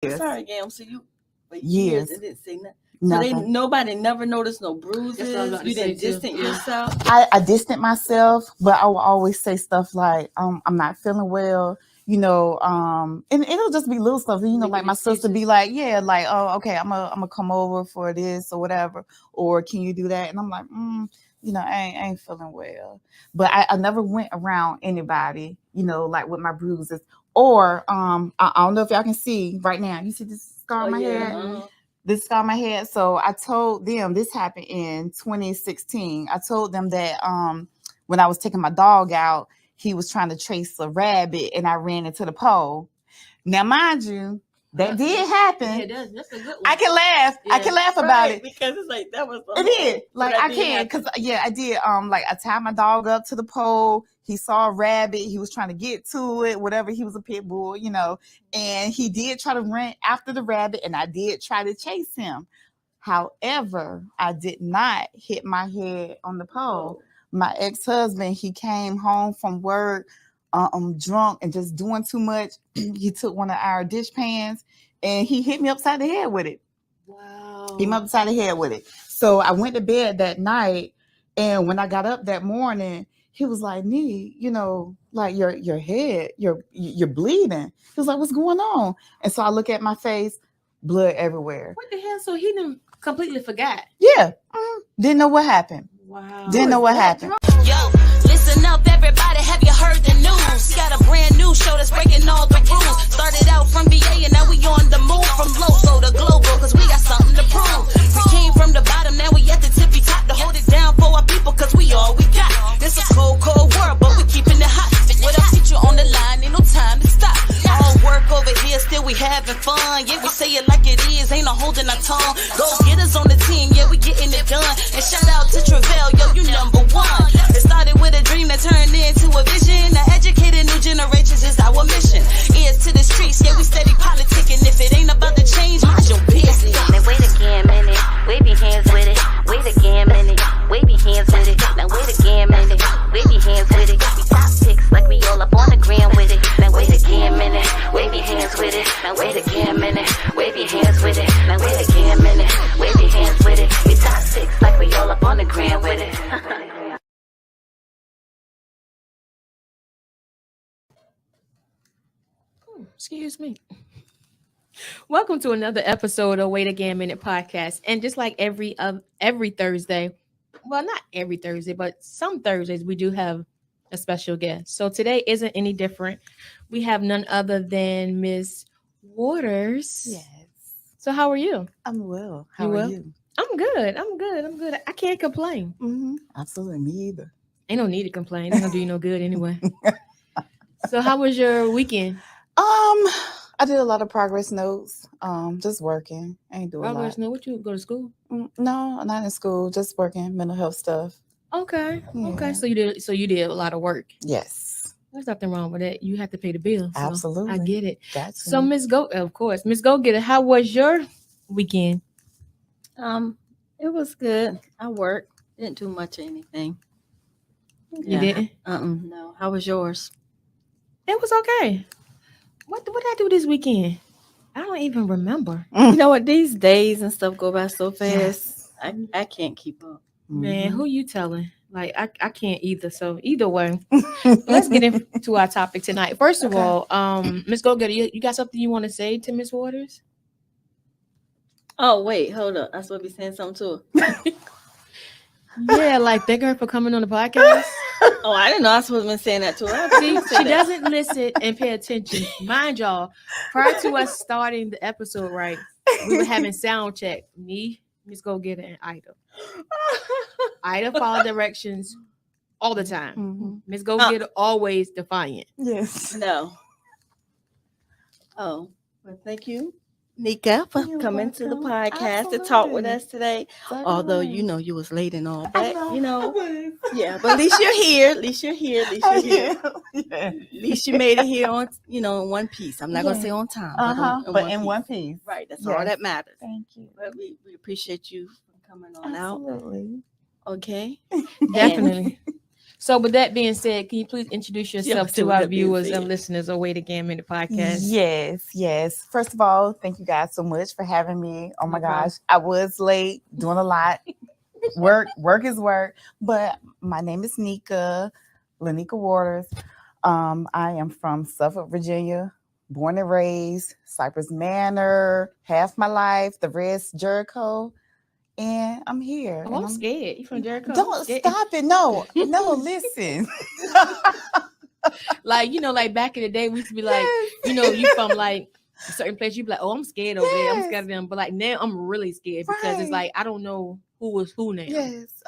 years. Sorry, Gam. So you years and didn't say nothing. Nothing. So nobody never noticed no bruises. You didn't distance yourself. I distant myself, but I will always say stuff like, I'm not feeling well, and it'll just be little stuff, like my sister be like, yeah, like, oh, okay, I'm gonna come over for this or whatever, or can you do that? And I'm like, I ain't feeling well. But I never went around anybody, like with my bruises. Or I don't know if y'all can see right now. You see this scar on my head? Uh-huh. This scar on my head. So I told them, this happened in 2016. I told them that when I was taking my dog out, he was trying to trace a rabbit and I ran into the pole. Now, mind you, that did happen. Yeah, that's a good one. I can laugh. Yeah. I can laugh about it. Because it's like, that was it did. Like, I can. Because, I did. Like, I tied my dog up to the pole. He saw a rabbit. He was trying to get to it, whatever. He was a pit bull, and he did try to run after the rabbit, and I did try to chase him. However, I did not hit my head on the pole. My ex-husband, he came home from work, drunk and just doing too much. He took one of our dish pans and he hit me upside the head with it. Wow. Hit me upside the head with it. So I went to bed that night, and when I got up that morning, he was like, Nee, like your head, you're bleeding. He was like, what's going on? And so I look at my face, blood everywhere. What the hell? So he didn't completely forgot. Yeah. Didn't know what happened. Wow. Didn't know what happened. Yo, listen up, everybody. Have you heard the news? Got a brand new show that's breaking all the rules. Started out from VA and now we on the move. From local to global, cause we got something to prove. We came from the bottom, now we at the tippy top. To hold it down for our people, cause we all we got. It's a cold, cold world, but we keeping it hot. What else get you on the line? Ain't no time to stop. All work over here, still we having fun. Yeah, we say it like it is, ain't no holding our tongue. Go get us on the team, yeah, we getting it done. And shout out to Travell, yo, you number one. It started with a dream that turned into a vision. To educate new generations is our mission. Ears to the streets, yeah, we steady politicking. If it ain't about the change, mind your business. Now wait a damn minute, wave your hands with it. Wait a damn minute, wave your hands with it. Now wait a damn minute, wave your hands with it. We top picks like we all up on the ground with it. Now wait a damn minute, wave your hands with it. Now wait a damn minute, wave your hands with it. Now wait a damn minute, wave your hands with it. We top picks like we all up on the ground with it. Excuse me. Welcome to another episode of Wait a Gam Minute podcast. And just like every Thursday, well, not every Thursday, but some Thursdays, we do have a special guest. So today isn't any different. We have none other than Ms. Waters. Yes. So how are you? I'm well. How are you? I'm good. I can't complain. Mm-hmm. Absolutely. Me either. Ain't no need to complain. It's gonna do you no good anyway. So how was your weekend? I did a lot of progress notes. Just working. I ain't doing Progress note? What, you go to school? No, not in school. Just working, mental health stuff. Okay. Yeah. Okay. So you did a lot of work. Yes. There's nothing wrong with that. You have to pay the bills. So absolutely. I get it. Gotcha. So Ms. Gogetta, how was your weekend? It was good. I worked. Didn't do much of anything. You didn't? No. How was yours? It was okay. What did I do this weekend? I don't even remember. You know what? These days and stuff go by so fast. Yes. I can't keep up. Man, who you telling? Like, I can't either. So either way, let's get into our topic tonight. First of all, Ms. Gogetta, you got something you want to say to Ms. Waters? Oh, wait, hold up. I'm supposed to be saying something to her. Yeah, like thank her for coming on the podcast. Oh, I didn't know I was supposed to be saying that to her. See, she doesn't listen and pay attention. Mind y'all, prior to us starting the episode, right, we were having sound check. Me, Ms. Gogetta, and Ida. Ida followed directions all the time. Ms. Gogetta always defiant. Yes. No. Oh, well, thank you, Neka, for coming to the podcast to talk with us today. Although you was late and all, but yeah. But at least you're here. At least you're here. Yeah. At least you made it here on in one piece. I'm not gonna say on time, but in one piece. Right. That's all that matters. Thank you. But we appreciate you for coming on Absolutely. out. Okay. Definitely. So, with that being said, can you please introduce yourself so to with our that being viewers said. and listeners of Wait a Gam Minute podcast? Yes. First of all, thank you guys so much for having me. Oh my No problem. gosh, I was late doing a lot. Work is work. But my name is Neka Waters. I am from Suffolk, Virginia, born and raised, Cypress Manor, half my life, the rest Jericho, and I'm here. Oh, and I'm scared. You from Jericho? Don't Scared. stop it. No, listen. Like, like back in the day, we used to be like, you from like a certain place, you be like, oh, I'm scared over there. I'm scared of them. But like now I'm really scared because it's Right. like I don't know who is who now. Yes.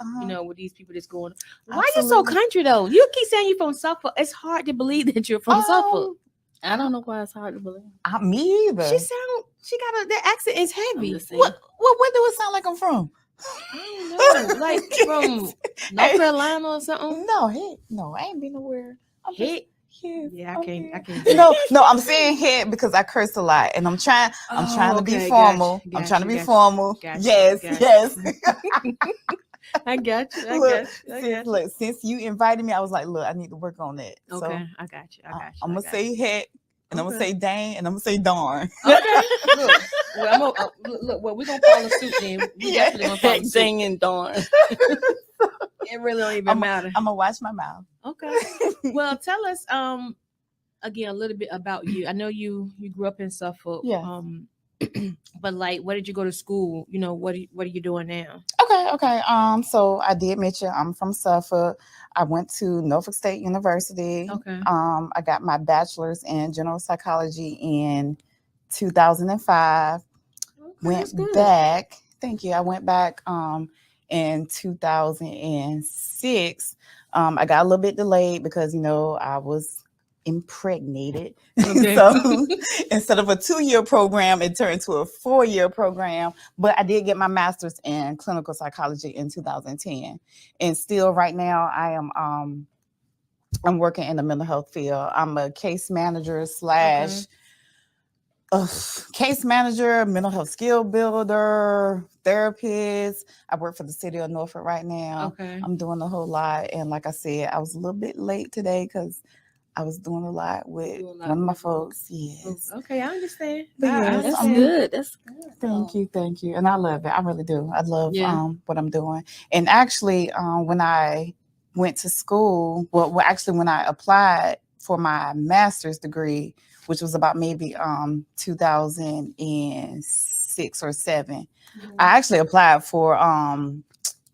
With these people that's going. Why you so country though? You keep saying you from Suffolk. It's hard to believe that you're from Suffolk. I don't know why it's hard to believe. Me either. She got that accent is heavy. Where do it sound like I'm from? I don't know. Like from North Carolina or something. No, I ain't been nowhere. Hit? Yeah, I can't. No, I'm saying head because I curse a lot, and I'm trying to be formal. I'm trying to be formal. Yes. I got you. Look, since you invited me, I was like, look, I need to work on that. Okay, So, I got you. I'm gonna say head, and I'm gonna say dang, and I'm gonna say darn. Okay. Look, well, we're gonna follow suit then. We definitely gonna follow suit. Dang and darn. It really don't even matter. I'm gonna watch my mouth. Okay. Well, tell us again a little bit about you. I know you grew up in Suffolk. Yeah. But like, where did you go to school? What are you doing now? Okay. So I did mention I'm from Suffolk. I went to Norfolk State University. Okay. I got my bachelor's in general psychology in 2005. Went back. Thank you. I went back in 2006. I got a little bit delayed because I was impregnated. Okay. So instead of a 2-year program, it turned to a 4-year program. But I did get my master's in clinical psychology in 2010. And still right now I am I'm working in the mental health field. I'm a case manager / case manager, mental health skill builder, therapist. I work for the city of Norfolk right now. Okay. I'm doing a whole lot. And like I said, I was a little bit late today because I was doing a lot with one of my folks. Yes. Okay, I understand. But yes, That's good. That's good. Thank you. And I love it. I really do. I love what I'm doing. And actually, when I went to school, actually when I applied for my master's degree, which was about maybe 2006 or 7, I actually applied for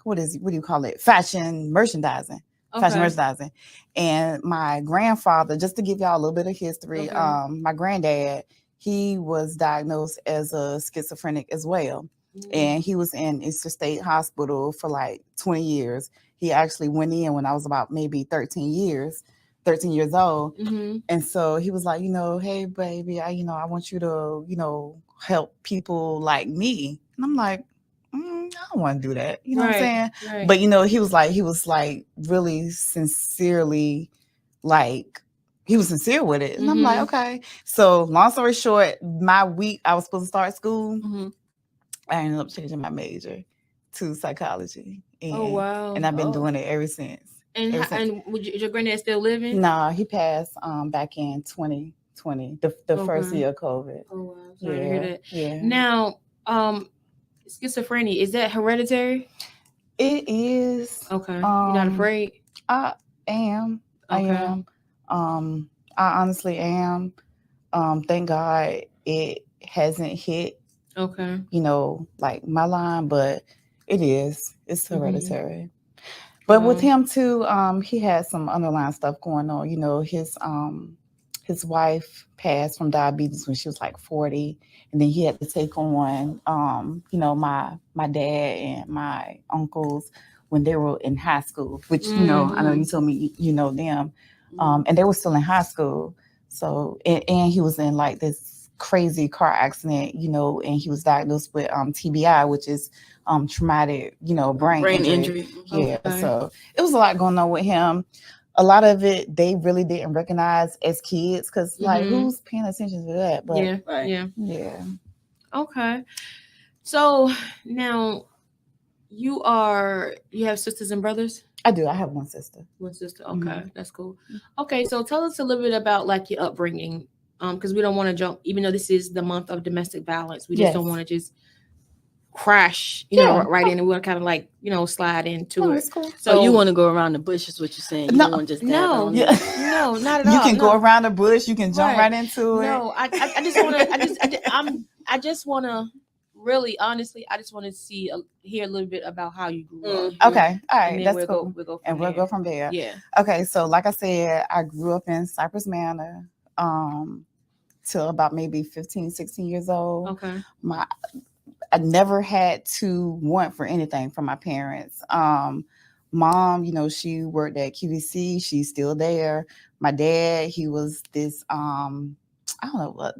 what do you call it? Fashion merchandising. Fashion merchandising. And my grandfather, just to give y'all a little bit of history, my granddad, he was diagnosed as a schizophrenic as well. And he was in Eastern State Hospital for like 20 years. He actually went in when I was about maybe 13 years old. And so he was like, hey baby, I want you to, help people like me. And I'm like, I don't want to do that. You know what I'm saying? Right. But he was like really sincerely, like he was sincere with it. And I'm like, okay. So long story short, my week I was supposed to start school. I ended up changing my major to psychology. And, oh wow. And I've been doing it ever since. And is your granddad still living? Nah, he passed back in 2020, the first year of COVID. Oh wow. Sorry to hear that. Yeah. Now, schizophrenia, is that hereditary? It is. Okay. You're not afraid? I am. Okay. I am. I honestly am. Thank God it hasn't hit. Okay. Like my line, but it is. It's hereditary. But with him too, he had some underlying stuff going on. His wife passed from diabetes when she was like 40, and then he had to take on, my dad and my uncles when they were in high school, which I know you told me you know them, and they were still in high school. So and he was in like this crazy car accident, and he was diagnosed with TBI, which is traumatic, brain injury. Yeah, okay. So it was a lot going on with him. A lot of it they really didn't recognize as kids because like who's paying attention to that? But yeah. Okay. So now you have sisters and brothers? I do. I have one sister. One sister. Okay, that's cool. Okay, so tell us a little bit about like your upbringing, because we don't want to jump. Even though this is the month of domestic violence, we just don't want to just crash, right in, and we'll kind of like slide into it. Cool. So you want to go around the bush is what you're saying? You don't want to just no, not at all. You can go around the bush. You can jump right into it. No, I just want to. I just want to. Really, honestly, I just want to hear a little bit about how you grew up. Okay, all right, that's cool. We'll go from there. Yeah. Okay, so like I said, I grew up in Cypress Manor till about maybe 15, 16 years old. Okay. I never had to want for anything from my parents. Mom, she worked at QVC. She's still there. My dad, he was this I don't know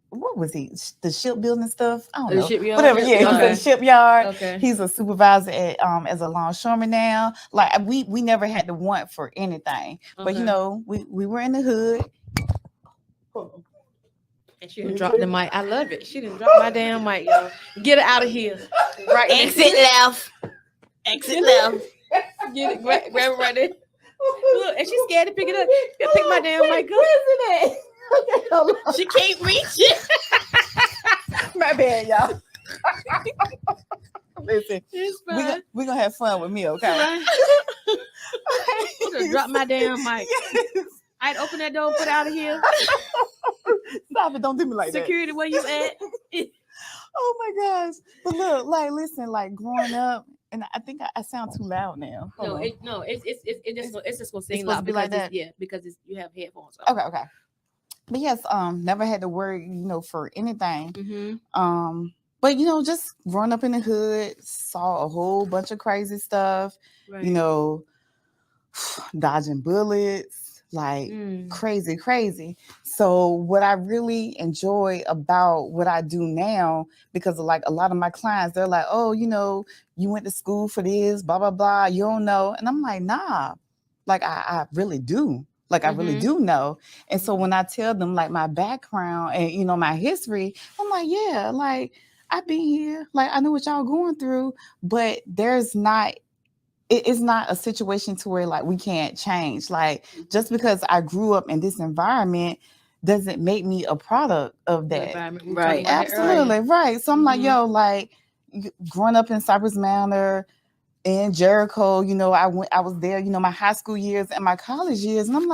what was he? The shipbuilding stuff? I don't know. Shipyard? Whatever. Yeah, he's at the shipyard. Okay. He's a supervisor at as a longshoreman now. Like we never had to want for anything. Okay. But we were in the hood. And she didn't drop the mic. I love it. She didn't drop my damn mic, y'all. Get her out of here. Right. Exit left. Exit left. Get it. Grab it right there. Look, and she's scared to pick it up. You pick my damn mic up. Where is it at? She can't reach it. My bad, y'all. Listen, It's we're fine. gonna have fun with me, okay? I'm gonna drop my damn mic. I'd open that door and put it out of here. Stop it! Don't do me like Security, where you at? that. Oh my gosh! But look, listen, growing up, and I think I sound too loud now. It's just gonna sing supposed loud to be like that? because you have headphones on. Okay. But yes, never had to worry, for anything. Mm-hmm. But just growing up in the hood, saw a whole bunch of crazy stuff. Right. Dodging bullets, crazy. So what I really enjoy about what I do now, because a lot of my clients, they're like, oh, you went to school for this, blah, blah, blah. You don't know. And I'm like, nah, I really do. I really do know. And so when I tell them my background and, my history, I'm like, yeah, I've been here. I know what y'all going through, but it's not a situation to where we can't change. Just because I grew up in this environment doesn't make me a product of that. Right. Absolutely. Right. So I'm growing up in Cypress Manor, in Jericho, I was there, my high school years and my college years. And I'm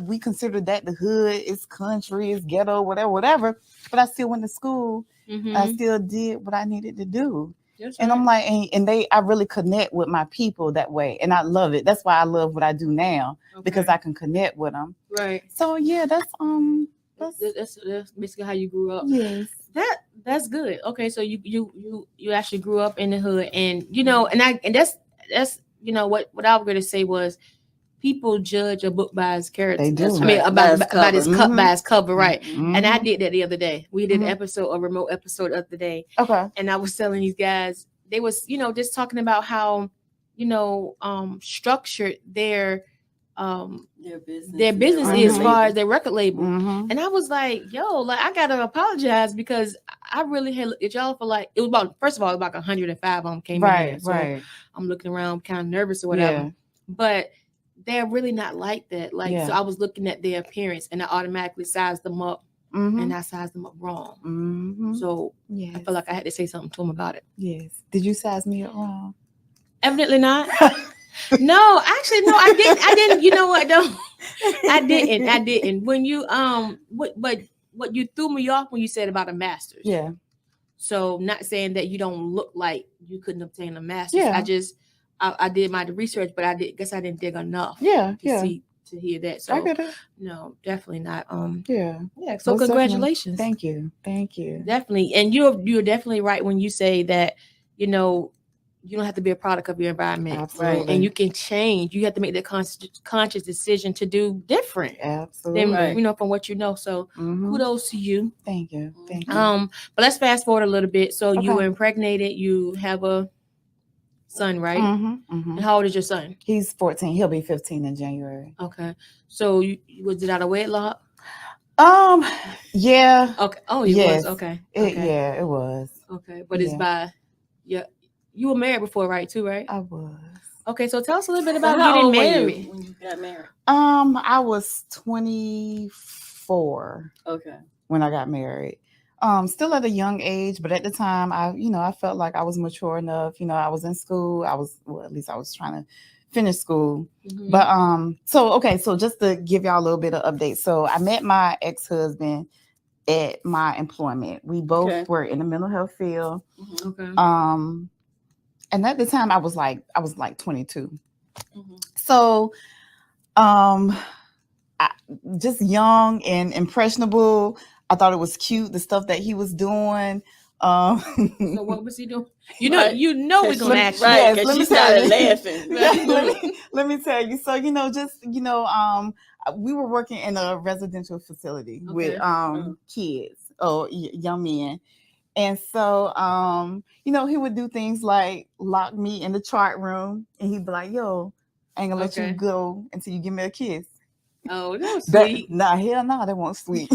we consider that the hood, it's country, it's ghetto, whatever. But I still went to school. I still did what I needed to do. And I'm I really connect with my people that way. And I love it. That's why I love what I do now, because I can connect with them. Right. So yeah, that's basically how you grew up. Yes. That's good. Okay, so you actually grew up in the hood, and and that's what I was going to say was people judge a book by its character. They do. I mean, by its cover, right? Mm-hmm. And I did that the other day. We did a remote episode of the day. Okay. And I was telling these guys, they was just talking about how structured their business is as far as their record label. And I was like, I gotta apologize because I really had looked at y'all for it was about, first of all, about 105 of them came in here. So right. I'm looking around kind of nervous or whatever. Yeah. But they're really not like that. So I was looking at their appearance and I automatically sized them up and I sized them up wrong. So I felt like I had to say something to them about it. Yes. Did you size me up wrong? Evidently not. No, actually, no, I didn't. I didn't. You know what? Though I didn't. When you what you threw me off when you said about a master's. Yeah. So not saying that you don't look like you couldn't obtain a master's. Yeah. I did my research, but I didn't dig enough. Yeah. To hear that. So I get it. No, definitely not. Yeah. So most congratulations. Definitely. Thank you. Definitely, and you're definitely right when you say that. You don't have to be a product of your environment. Absolutely. Right? And you can change. You have to make that conscious decision to do different. Absolutely. Than, from what you know. So kudos to you. Thank you. But let's fast forward a little bit. So you were impregnated. You have a son, right? And how old is your son? He's 14. He'll be 15 in January. Okay. So was it out of wedlock? Yeah. Okay. Oh, it was. Okay. Yeah, it was. Okay. But it's by you were married before, right? Too, right? I was. Okay, so tell us a little bit So about how getting old were you married. when you got married? I was 24 Okay. when I got married. Still at a young age, but at the time, I felt like I was mature enough. I was in school. At least I was trying to finish school. Mhm. But so just to give y'all a little bit of update. So I met my ex-husband at my employment. We both were in the mental health field. Okay. And at the time I was like 22. Mm-hmm. So just young and impressionable. I thought it was cute, the stuff that he was doing. So what was he doing? You know, Right. we're gonna ask you. Right, Yes, because let she me tell started you. laughing. let me tell you. So we were working in a residential facility with kids, young men. And so, he would do things like lock me in the chart room, and he'd be like, "Yo, I ain't gonna let you go until you give me a kiss." Oh, that was sweet. Hell no, that wasn't sweet.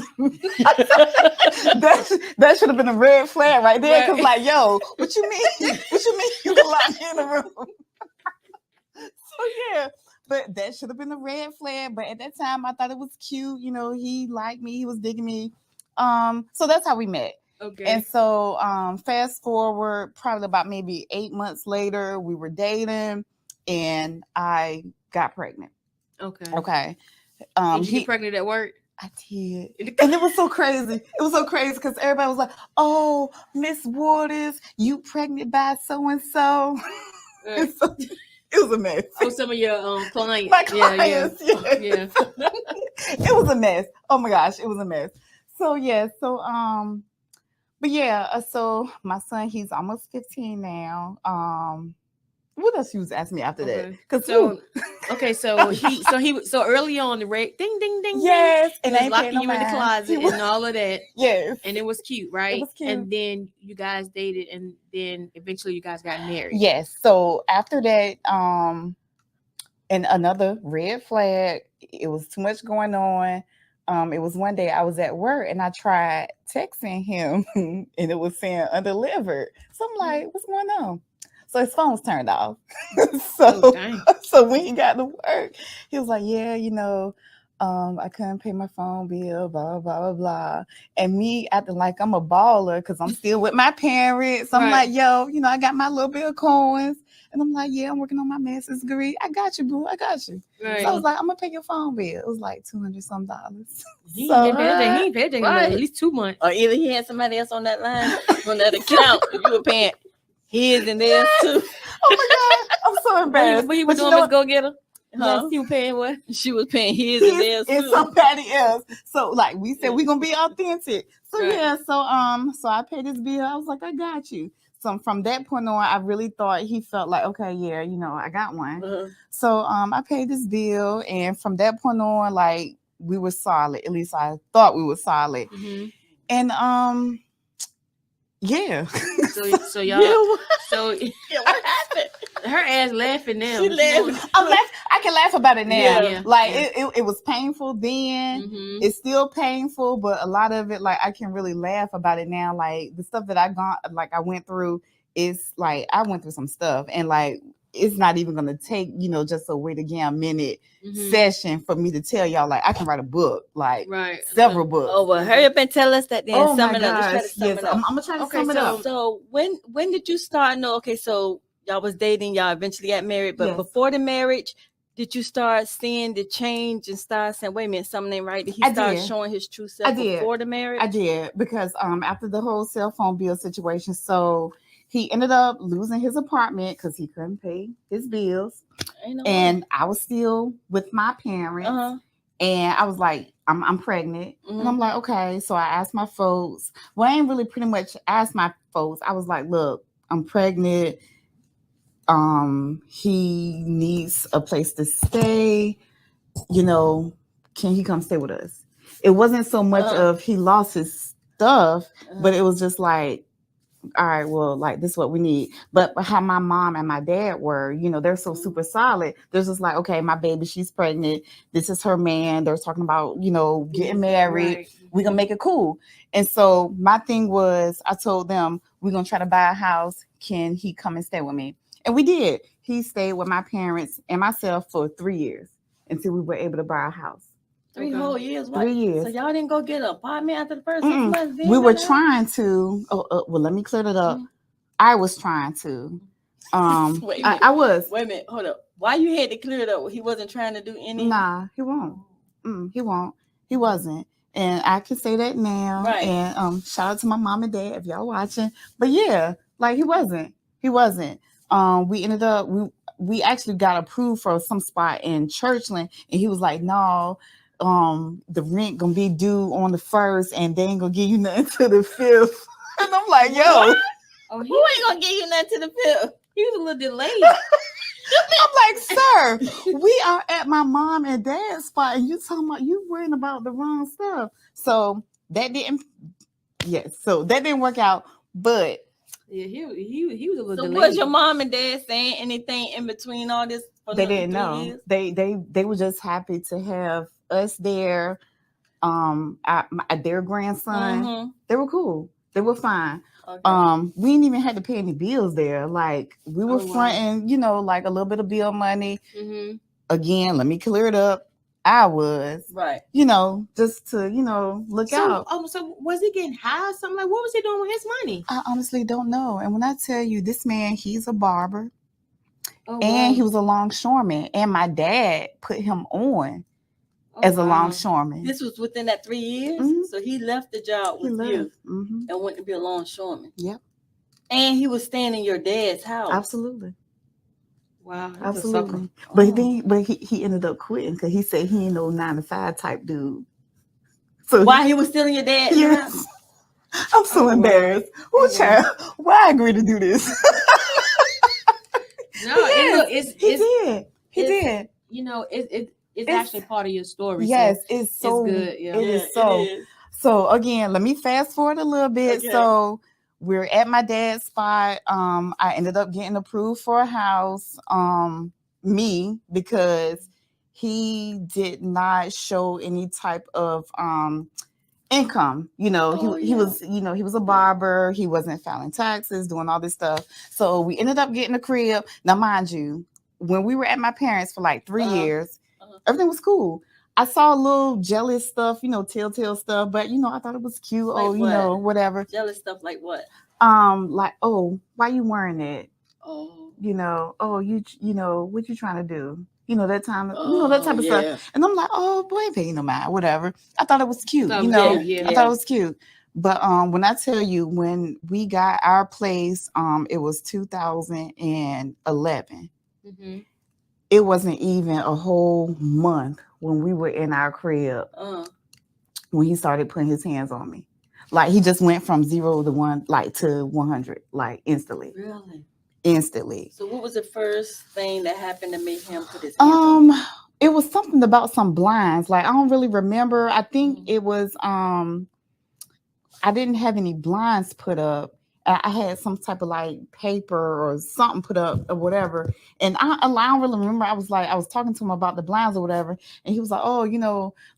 that should have been a red flag right there. Because, like, yo, what you mean? What you mean you can lock me in the room? So yeah, but that should have been a red flag. But at that time, I thought it was cute. He liked me. He was digging me. So that's how we met. Okay. And so fast forward, probably about maybe 8 months later, we were dating, and I got pregnant. Okay. Did you get pregnant at work? I did. And it was so crazy. It was so crazy because everybody was like, "Oh, Miss Waters, you pregnant by so-and-so." Right. So, it was a mess. Oh, some of your clients. My clients, yeah. It was a mess. Oh my gosh, it was a mess. So yeah, but yeah, so my son, he's almost 15 now. What else you was asking me after that? Because so early on the rate, ding ding ding. Yes, ding, and locking you in the closet and all of that. Yes, and it was cute, right? It was cute. And then you guys dated, and then eventually you guys got married. Yes. So after that, and another red flag. It was too much going on. It was one day I was at work and I tried texting him and it was saying undelivered. So I'm like, what's going on? So his phone was turned off. So when he got to work, he was like, yeah, I couldn't pay my phone bill, blah, blah, blah, blah. And me acting like I'm a baller because I'm still with my parents. I'm like, yo, I got my little bit of coins. And I'm like, yeah, I'm working on my master's degree. I got you, boo. I got you. Right. So I was like, I'm going to pay your phone bill. It was like $200-some. He ain't paid at least 2 months. Or either he had somebody else on that line, on that account. You were paying his and theirs too. Oh my God. I'm so embarrassed. What he was doing was go get her? Huh? You paying what? She was paying his and theirs and too. somebody else. So like we said, we're gonna be authentic. So yeah, so I paid his bill. I was like, I got you. So from that point on, I really thought he felt like, okay, yeah, I got one. Uh-huh. So I paid his bill, and from that point on, like we were solid. At least I thought we were solid. Mm-hmm. And yeah. So y'all. So what happened? Her ass laughing now. She laughing. I'm laughing. I can laugh about it now. Yeah. Like it was painful then. Mm-hmm. It's still painful, but a lot of it, like I can really laugh about it now. Like the stuff that I went through is like I went through some stuff, and like it's not even gonna take just a wait again a minute session for me to tell y'all. Like I can write a book, like several books. Oh well, hurry up and tell us that then. Oh sum my it up. gosh. Yes, I'm gonna try to sum it up. So when did you start? No, okay, so y'all was dating, y'all eventually got married, but before the marriage, did you start seeing the change and start saying, wait a minute, something ain't right? Did he start showing his true self before the marriage? I did, because after the whole cell phone bill situation, so he ended up losing his apartment because he couldn't pay his bills. And I was still with my parents. Uh-huh. And I was like, I'm pregnant. Mm-hmm. And I'm like, okay. So I asked my folks. Well, I ain't really pretty much asked my folks. I was like, look, I'm pregnant. He needs a place to stay. Can he come stay with us? It wasn't so much of he lost his stuff, but it was just like, all right, well, like this is what we need. But how my mom and my dad were, they're so super solid. They're just like, okay, my baby, she's pregnant. This is her man. They're talking about, getting married. Right. We're going to make it cool. And so my thing was, I told them, we're going to try to buy a house. Can he come and stay with me? And we did. He stayed with my parents and myself for 3 years until we were able to buy a house. 3 whole years. 3 years. So y'all didn't go get an apartment after the first 6 months? We were trying to. Well, let me clear it up. I was trying to. I was. Wait a minute. Hold up. Why you had to clear it up? He wasn't trying to do anything? Nah, he won't. He won't. He wasn't. And I can say that now. Right. And shout out to my mom and dad if y'all watching. But yeah, like he wasn't. He wasn't. We ended up we actually got approved for some spot in Churchland, and he was like, no, the rent gonna be due on the 1st, and they ain't gonna give you nothing to the 5th. And I'm like, yo, oh, who ain't gonna give you nothing to the 5th? He was a little delayed. I'm like, sir, we are at my mom and dad's spot, and you talking about you worrying about the wrong stuff. So that didn't work out. But yeah, he was a little delayed. Was your mom and dad saying anything in between all this? They didn't know. Years? They were just happy to have us there. Their grandson. They were cool. They were fine. Okay. We didn't even have to pay any bills there. Like we were fronting, like a little bit of bill money. Again, let me clear it up. I was right. Just to look out. So was he getting high or something? Like what was he doing with his money? I honestly don't know. And when I tell you, this man, he's a barber, and he was a longshoreman, and my dad put him on as a longshoreman. This was within that 3 years. So he left the job with you and went to be a longshoreman. Yep. And he was staying in your dad's house. Absolutely. Wow. Absolutely. But he ended up quitting because he said he ain't no 9-to-5 type dude. So why he was still in your dad's house? Yes. I'm so embarrassed. Child, why I agreed to do this? No, he did. He did. It's actually part of your story. Yes, so it's so good. Yeah. It is so. It is. So again, let me fast forward a little bit. Okay. So we're at my dad's spot. I ended up getting approved for a house. Because he did not show any type of income. He was a barber. He wasn't filing taxes, doing all this stuff. So we ended up getting a crib. Now, mind you, when we were at my parents for like 3 years, everything was cool. I saw a little jealous stuff, telltale stuff, but I thought it was cute. Like whatever. Jealous stuff like what? Like, why you wearing it? You what you trying to do? That time, that type of stuff. And I'm like, boy, ain't paying no mind, whatever. I thought it was cute, I thought it was cute. But when I tell you, when we got our place, it was 2011. It wasn't even a whole month when we were in our crib when he started putting his hands on me. Like he just went from 0 to 1, like to 100, like instantly. Really? Instantly. So what was the first thing that happened to make him put his hands on you? It was something about some blinds. Like I don't really remember. I think it was I didn't have any blinds put up. I had some type of like paper or something put up or whatever. And I don't really remember. I was talking to him about the blinds or whatever. And he was like,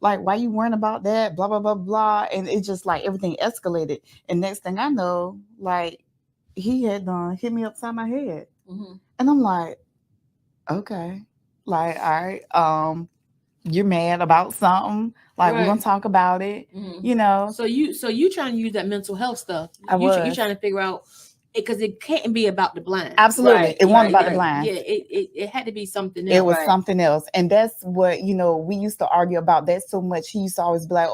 like, why you worrying about that? Blah, blah, blah, blah. And it just like everything escalated. And next thing I know, like he had hit me upside my head. And I'm like, okay. Like, all right, you're mad about something. Like we're gonna talk about it, So you trying to use that mental health stuff. You trying to figure out because it can't be about the blind. Absolutely, it wasn't about the blind. Yeah, it had to be something else. It was something else, and that's what we used to argue about that so much. He used to always be like,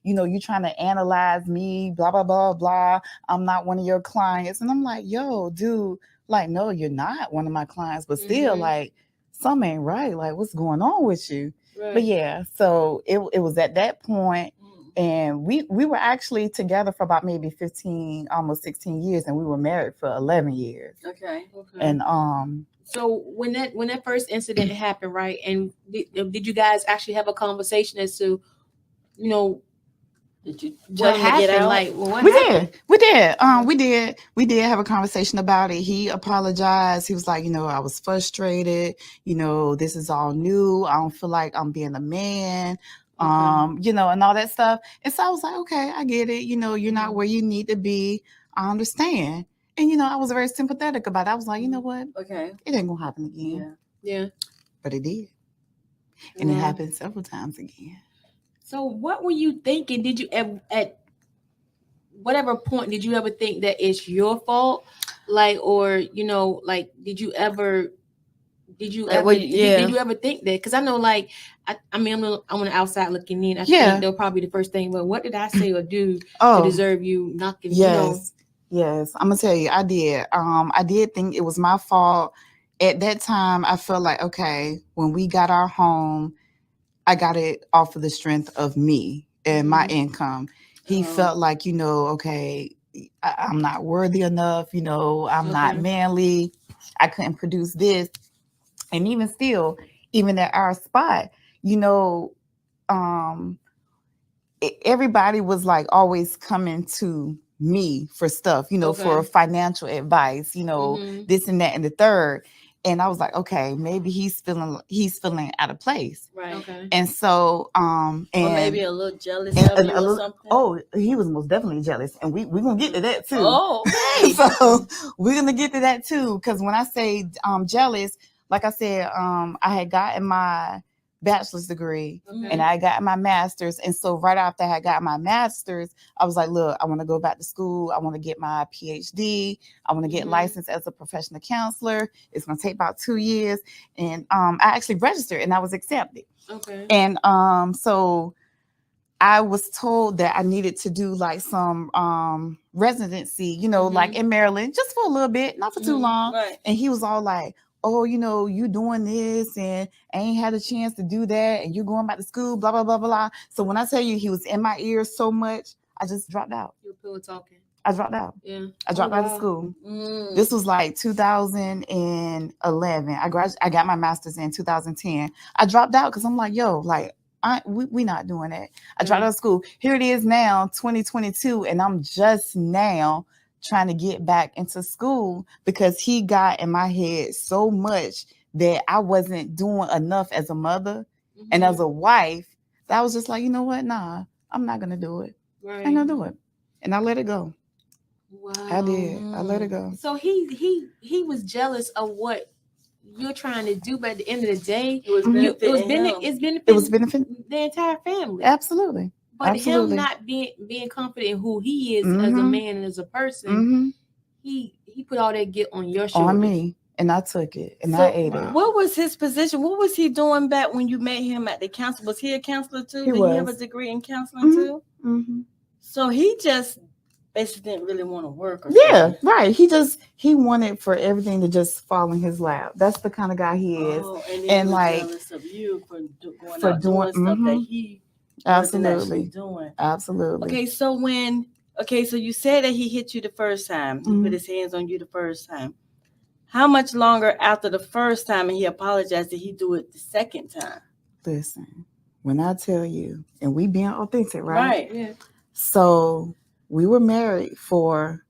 you trying to analyze me, blah blah blah blah. I'm not one of your clients, and I'm like, yo, dude, like, no, you're not one of my clients, but still, like, something ain't right. Like, what's going on with you? Right. But yeah, so it was at that point, and we were actually together for about maybe 15, almost 16 years, and we were married for 11 years. Okay. And so when that first incident happened, right? And did you guys actually have a conversation as to, what happened? Like, what happened? We did have a conversation about it. He apologized. He was like, I was frustrated. This is all new. I don't feel like I'm being a man. And all that stuff. And so I was like, okay, I get it. You're not where you need to be. I understand. And I was very sympathetic about it. I was like, you know what? Okay. It ain't gonna happen again. Yeah. But it did. And it happened several times again. So what were you thinking? Did you ever, at whatever point, did you ever think that it's your fault? Like, or, like, did you ever think that? Because I know, like, I mean, I'm on the outside looking in. I think they'll probably the first thing, but what did I say or do to deserve you knocking? Yes. I'm gonna tell you, I did. I did think it was my fault. At that time, I felt like, okay, when we got our home, I got it off of the strength of me and my income. He felt like, okay, I'm not worthy enough. I'm not manly. I couldn't produce this. And even still, even at our spot, everybody was like always coming to me for stuff, for financial advice, this and that and the third. And I was like, okay, maybe he's feeling out of place. Right. Okay. And so, or maybe a little jealous of you or something. Oh, he was most definitely jealous. And we're going to get to that too. Oh, okay. So we're going to get to that too. Because when I say jealous, like I said, I had gotten my bachelor's degree and I got my master's. And so right after I got my master's, I was like, look, I want to go back to school. I want to get my PhD. I want to get licensed as a professional counselor. It's going to take about 2 years. And I actually registered and I was accepted. Okay. And so I was told that I needed to do like some residency, like in Maryland, just for a little bit, not for too long. Right. And he was all like, oh, you doing this and I ain't had a chance to do that. And you're going back to school, blah, blah, blah, blah. So when I tell you he was in my ears so much, I just dropped out. You were pillow talking. I dropped out. Yeah. I dropped out of school. This was like 2011. I got my master's in 2010. I dropped out because I'm like, yo, like, we not doing that. I dropped out of school. Here it is now, 2022, and I'm just now trying to get back into school because he got in my head so much that I wasn't doing enough as a mother and as a wife that I was just like, you know what? Nah, I'm not going to do it. Right. I'm going to do it. And I let it go. Wow. I did. I let it go. So he was jealous of what you're trying to do, but at the end of the day, it was benefiting the entire family. Absolutely. But Absolutely. him not being confident in who he is as a man and as a person, he put all that guilt on your shoulders. On me. And I took it and I ate it. What was his position? What was he doing back when you met him at the council? Was he a counselor too? Did he have a degree in counseling too? So he just basically didn't really want to work. Or something. Right. He wanted for everything to just fall in his lap. That's the kind of guy he is. And like jealous of you for doing stuff that he absolutely doing. Absolutely. Okay, so you said that he hit you the first time. He put his hands on you the first time. How much longer after the first time and he apologized did he do it the second time? Listen, when I tell you, and we being authentic, right? Right. Yeah. So we were married for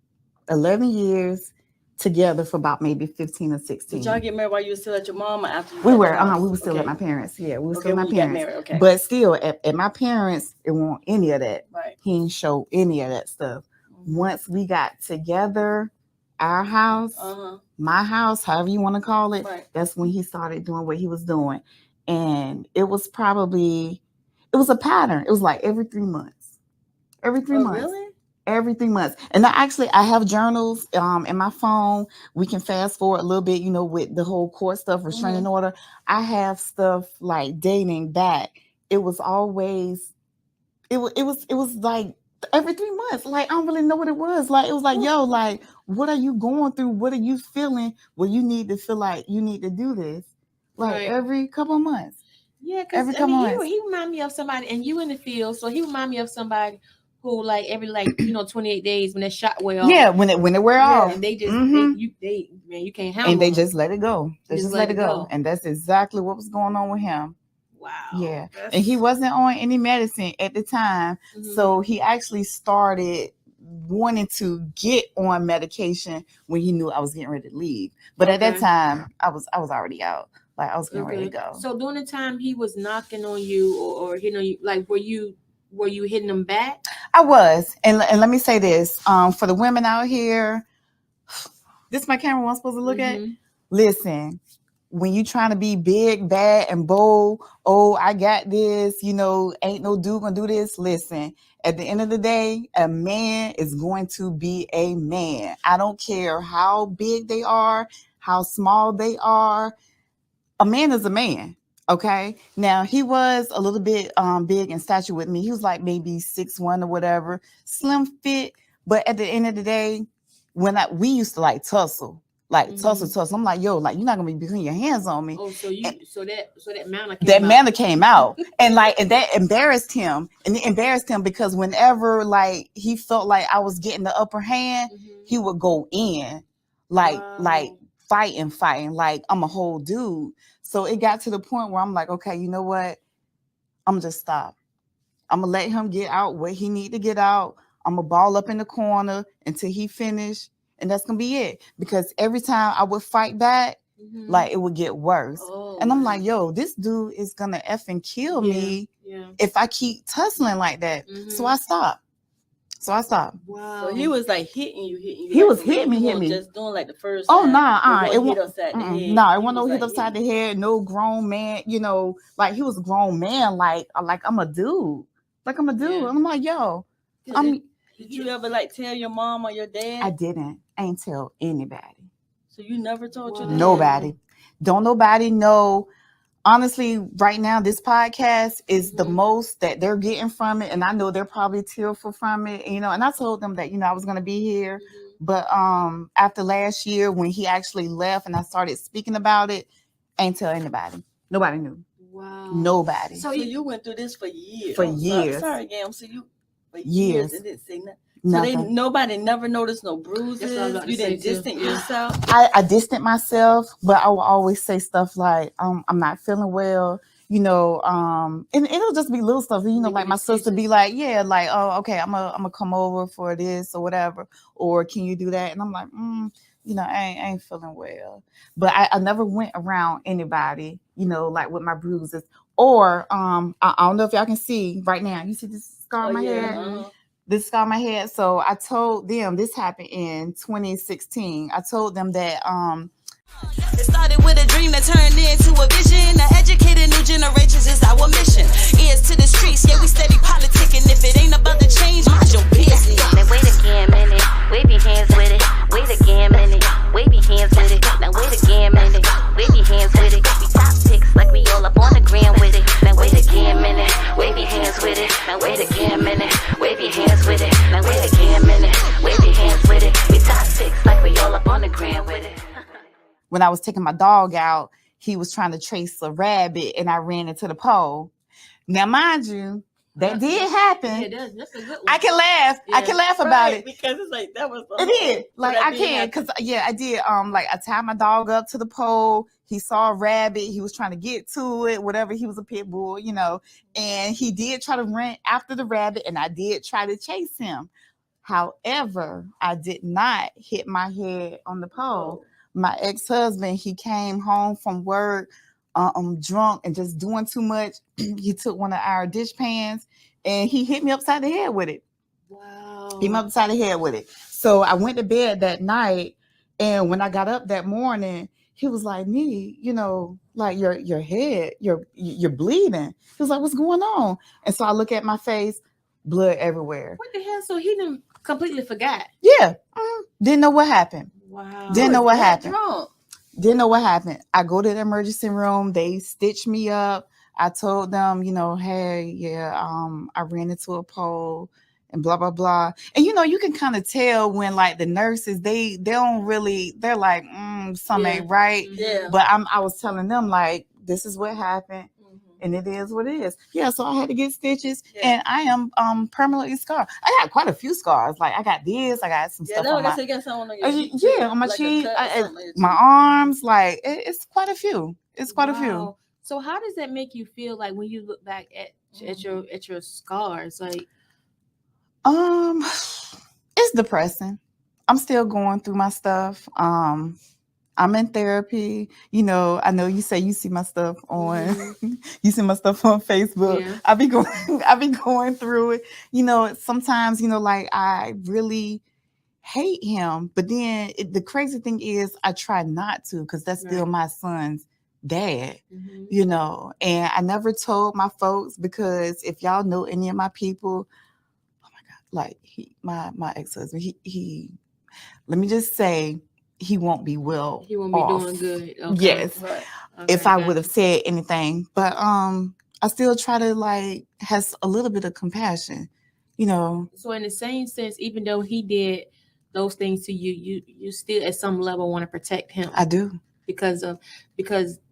11 years together for about maybe 15 or 16. Did y'all get married while you were still at your mom or after you we were still at my parents. Yeah, we were still at my parents. Married, okay. But still at my parents, it wasn't any of that. Right. He didn't show any of that stuff. Once we got together, our house, my house, however you want to call it, that's when he started doing what he was doing. And it was a pattern. It was like every 3 months. Every 3 months. Really? Every 3 months. And I have journals in my phone. We can fast forward a little bit, with the whole court stuff, restraining order. I have stuff like dating back. It was always, it was like every 3 months. Like, I don't really know what it was. Like, it was like, yo, like, what are you going through? What are you feeling? Well, you need to feel like you need to do this. Like every couple of months. Yeah, because he remind me of somebody, and you in the field, so he remind me of somebody who like every 28 days when that shot wear off. Yeah, when it wear off. And they just you can't handle and they them. just let it go. They just let it go. And that's exactly what was going on with him. Wow. Yeah. And he wasn't on any medicine at the time. So he actually started wanting to get on medication when he knew I was getting ready to leave. But at that time, I was already out. Like, I was getting ready to go. So during the time he was knocking on you or hitting on you, like were you hitting him back? I was. And let me say this. For the women out here, This my camera I'm supposed to look at? Mm-hmm. Listen, when you trying to be big, bad, and bold, oh, I got this, ain't no dude gonna do this. Listen, at the end of the day, a man is going to be a man. I don't care how big they are, how small they are. A man is a man. Okay. Now he was a little bit big in stature with me. He was like maybe 6'1" or whatever, slim fit. But at the end of the day, we used to like tussle. Tussle. I'm like, yo, like you're not gonna be putting your hands on me. Oh, so that manner came out, and that embarrassed him, and it embarrassed him because whenever like he felt like I was getting the upper hand, he would go in, like fighting, like I'm a whole dude. So it got to the point where I'm like, okay, you know what? I'm gonna just stop. I'm gonna let him get out what he need to get out. I'm gonna ball up in the corner until he finished. And that's gonna be it. Because every time I would fight back, like it would get worse. And I'm like, yo, this dude is gonna effing kill me if I keep tussling like that. So I stopped. Wow. So he was like hitting you. He was hitting me. Just doing like the first. Oh, time, nah. It wasn't upside the head. Nah, it wasn't no hit upside the head. No grown man, like he was a grown man, like I'm a dude. Like I'm a dude. And I'm like, yo, Did you ever like tell your mom or your dad? I didn't. I ain't tell anybody. So you never told your dad? Nobody. Don't nobody know. Honestly, right now, this podcast is the most that they're getting from it. And I know they're probably tearful from it, and I told them that, I was going to be here. But after last year, when he actually left and I started speaking about it, I ain't tell anybody. Nobody knew. Wow. Nobody. So you went through this for years. For years. Sorry, Gam. So you... For years. And didn't say nothing. So nobody never noticed no bruises. You didn't distance yourself. I distant myself, but I will always say stuff like, I'm not feeling well, and it'll just be little stuff, like my sister be like, yeah, like, oh, okay, I'm gonna come over for this or whatever, or can you do that? And I'm like, I ain't feeling well. But I never went around anybody, like with my bruises. Or I don't know if y'all can see right now. You see this scar on my head? This scar on my head. So I told them this happened in 2016. I told them that it started with a dream that turned into a vision. Educated new generations is our mission. Ears to the streets, yeah, we steady politicking. If it ain't about the change, mind your business. Now wait a Gam minute, wave your hands with it. Wait a Gam minute, wave your hands with it. Now wait a Gam minute, wave your hands with it. We top picks like we all up on the gram with it. Now wait a Gam minute, wave your hands with it. Now wait a Gam minute, wave your hands with it. Now wait a Gam minute, wave your hands with it. We top picks like we all up on the gram with it. When I was taking my dog out, he was trying to chase a rabbit and I ran into the pole. Now, mind you, that did happen. Yeah, that's a good one. I can laugh. Yeah. I can laugh about it. Because it's like, that was... It did. Like, I can. Because, I did. Like, I tied my dog up to the pole. He saw a rabbit. He was trying to get to it, whatever. He was a pit bull, And he did try to run after the rabbit, and I did try to chase him. However, I did not hit my head on the pole. My ex-husband, he came home from work drunk and just doing too much. He took one of our dish pans and he hit me upside the head with it. Wow. Hit me upside the head with it. So I went to bed that night, and when I got up that morning, he was like, "Nee, like your head, you're bleeding." He was like, "What's going on?" And so I look at my face, blood everywhere. What the hell? So he didn't completely forgot. Yeah. Didn't know what happened. Wow. Didn't know what happened. Drunk. Didn't know what happened. I go to the emergency room. They stitched me up. I told them, hey, I ran into a pole and blah, blah, blah. And, you can kind of tell when like the nurses, they don't really, they're like, something ain't right. Yeah. But I was telling them like, this is what happened. And it is what it is. Yeah, so I had to get stitches, and I am permanently scarred. I got quite a few scars. Like I got this, I got some stuff on my on my cheek, my arms. Like it's quite a few. It's quite a few. So how does that make you feel like when you look back at your scars? Like, it's depressing. I'm still going through my stuff. I'm in therapy. I know you say you see my stuff on you see my stuff on Facebook. Yeah. I be going through it. Sometimes, like I really hate him. But then the crazy thing is I try not to, because that's still my son's dad, you know. And I never told my folks, because if y'all know any of my people, oh my God, like my ex-husband, he let me just say, he won't be well. He won't be off. doing good. Okay. Yes. Right. Okay, If I would have said anything. But I still try to like has a little bit of compassion, you know. So in the same sense, even though he did those things to you, you still at some level want to protect him. I do. Because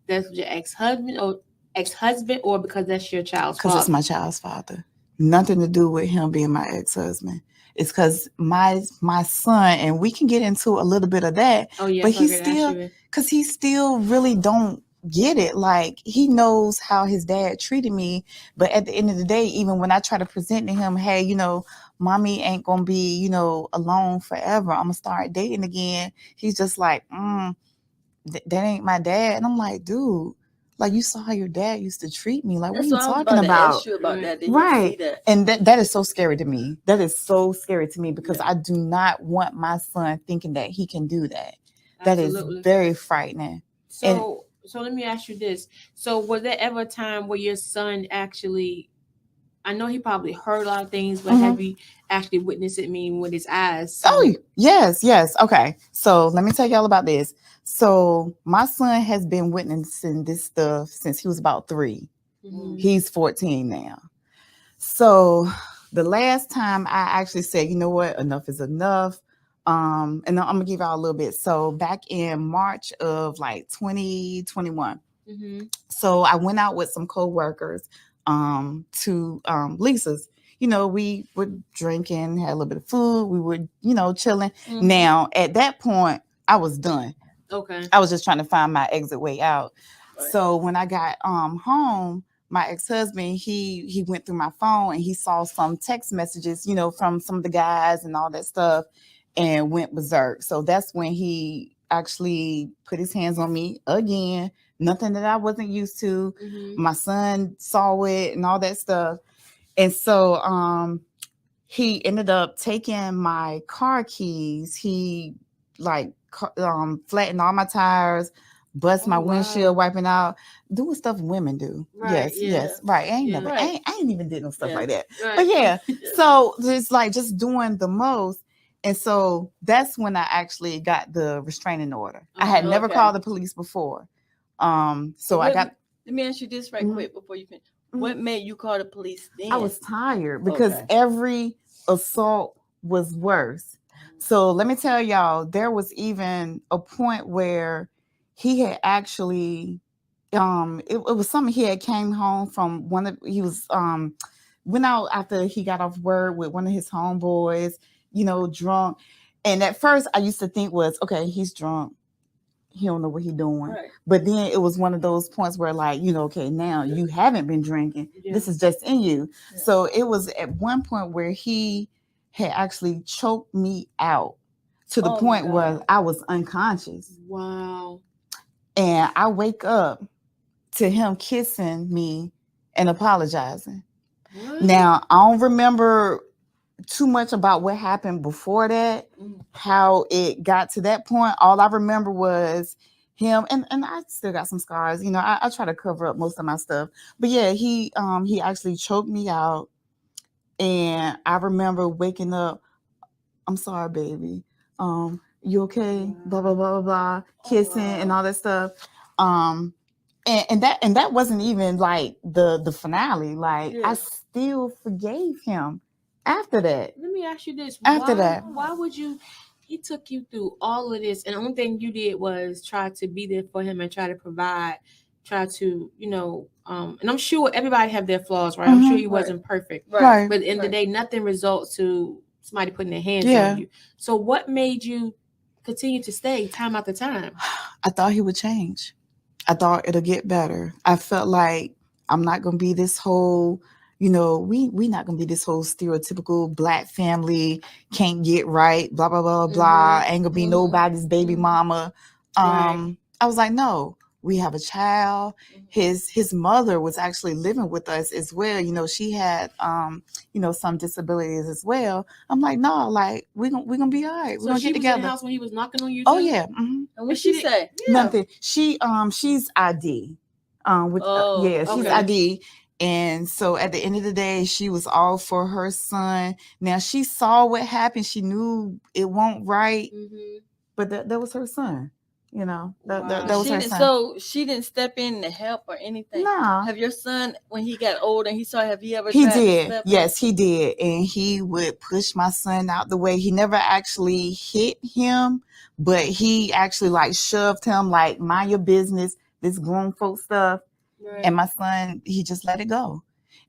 that's your ex-husband or because that's your child's father? Because it's my child's father. Nothing to do with him being my ex-husband. It's because my son, and we can get into a little bit of that. Oh yeah, but he still really don't get it. Like, he knows how his dad treated me, but at the end of the day, even when I try to present to him, hey, you know, mommy ain't gonna be, you know, alone forever, I'm gonna start dating again, he's just like, that ain't my dad. And I'm like, dude, like, you saw how your dad used to treat me. Like, what are you talking about? Ask you about that. Did Right. you see that? And that is so scary to me. That is so scary to me, because I do not want my son thinking that he can do that. Absolutely. That is very frightening. So let me ask you this. So was there ever a time where your son actually, I know he probably heard a lot of things, but have you actually witnessed it with his eyes? Oh, yes. Okay. So let me tell y'all about this. So my son has been witnessing this stuff since he was about 3. He's 14 now. So the last time I actually said, you know what, enough is enough. And I'm gonna give y'all a little bit. So back in March of like 2021, so I went out with some co-workers to Lisa's. You know, we were drinking, had a little bit of food, we were, you know, chilling. Now at that point, I was done. Okay. I was just trying to find my exit way out. Right. So when I got home, my ex-husband, he went through my phone and he saw some text messages, you know, from some of the guys and all that stuff, and went berserk. So that's when he actually put his hands on me again. Nothing that I wasn't used to. My son saw it and all that stuff. And so he ended up taking my car keys. He like flattened all my tires, bust my windshield, wiping out, doing stuff women do. Right, yes, right. I ain't even did no stuff like that. Right. But yeah, so it's like just doing the most. And so that's when I actually got the restraining order. I had never called the police before. So I got. Let me ask you this right quick before you finish. What made you call the police then? I was tired because every assault was worse. So let me tell y'all, there was even a point where he had actually, it was something he had came home from went out after he got off work with one of his homeboys, you know, drunk. And at first I used to think was, okay, he's drunk. He don't know what he's doing. Right. But then it was one of those points where, like, you know, okay, now you haven't been drinking. Yeah. This is just in you. Yeah. So it was at one point where he had actually choked me out to the point where I was unconscious. Wow. And I wake up to him kissing me and apologizing. What? Now, I don't remember too much about what happened before that, how it got to that point. All I remember was him, and I still got some scars. You know, I try to cover up most of my stuff. But yeah, he actually choked me out, and I remember waking up. I'm sorry, baby. You okay? Blah blah blah blah blah. Kissing and all that stuff. And that wasn't even like the finale. Like I still forgave him. After that, let me ask you this. Why would you? He took you through all of this, and the only thing you did was try to be there for him and try to provide, try to, you know, and I'm sure everybody have their flaws, right? I'm sure he wasn't perfect, right? But at the end of the day, nothing results to somebody putting their hands on you. So what made you continue to stay time after time? I thought he would change. I thought it'll get better. I felt like I'm not gonna be this whole. You know, we not gonna be this whole stereotypical Black family, can't get right, blah blah blah blah, ain't gonna be nobody's baby mama. I was like, no, we have a child. His mother was actually living with us as well. You know, she had some disabilities as well. I'm like, no, like we're gonna be all right. We're gonna get together. In the house when he was knocking on you. Oh yeah. Mm-hmm. And what she say? Nothing. She's ID. She's ID. And so at the end of the day, she was all for her son. Now she saw what happened. She knew it won't right, but that was her son. You know, that was her son. So she didn't step in to help or anything. No. Have your son, when he got older and he saw, have you ever? He did. Yes, he did, and he would push my son out the way. He never actually hit him, but he actually like shoved him, like mind your business. This grown folk stuff. Right. And my son, he just let it go.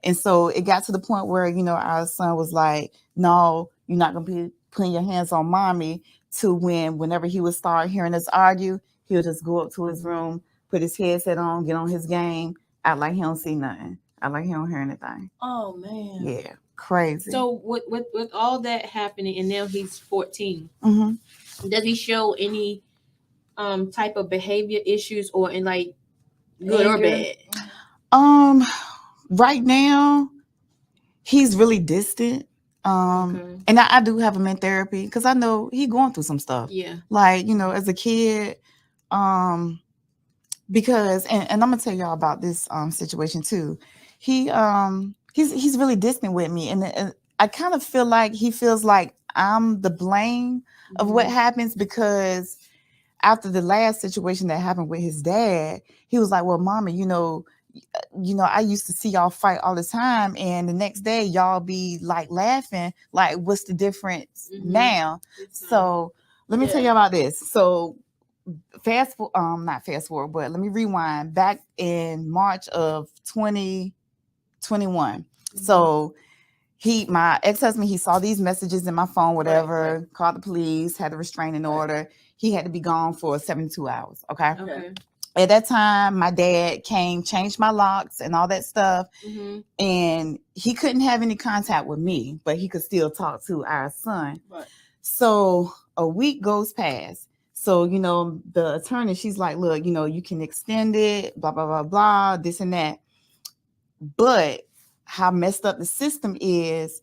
And so it got to the point where, you know, our son was like, no, you're not going to be putting your hands on mommy, to whenever he would start hearing us argue, he'll just go up to his room, put his headset on, get on his game, act like he don't see nothing. Act like he don't hear anything. Oh, man. Yeah, crazy. So with all that happening, and now he's 14, does he show any type of behavior issues or in like good or bad? Right now, he's really distant. And I do have him in therapy because I know he's going through some stuff. Yeah. Like, you know, as a kid, because and I'm gonna tell y'all about this situation too. He's really distant with me, and I kind of feel like he feels like I'm the blame of what happens, because after the last situation that happened with his dad, he was like, well, mama, you know, I used to see y'all fight all the time, and the next day y'all be like laughing, like, what's the difference now? So let me tell you about this. So not fast forward, but let me rewind back in March of 2021. So my ex-husband, he saw these messages in my phone, whatever, called the police, had a restraining order. He had to be gone for 72 hours. Okay. At that time, my dad came, changed my locks and all that stuff. And he couldn't have any contact with me, but he could still talk to our son. Right. So a week goes past. So, you know, the attorney, she's like, look, you know, you can extend it, blah, blah, blah, blah, this and that. But how messed up the system is,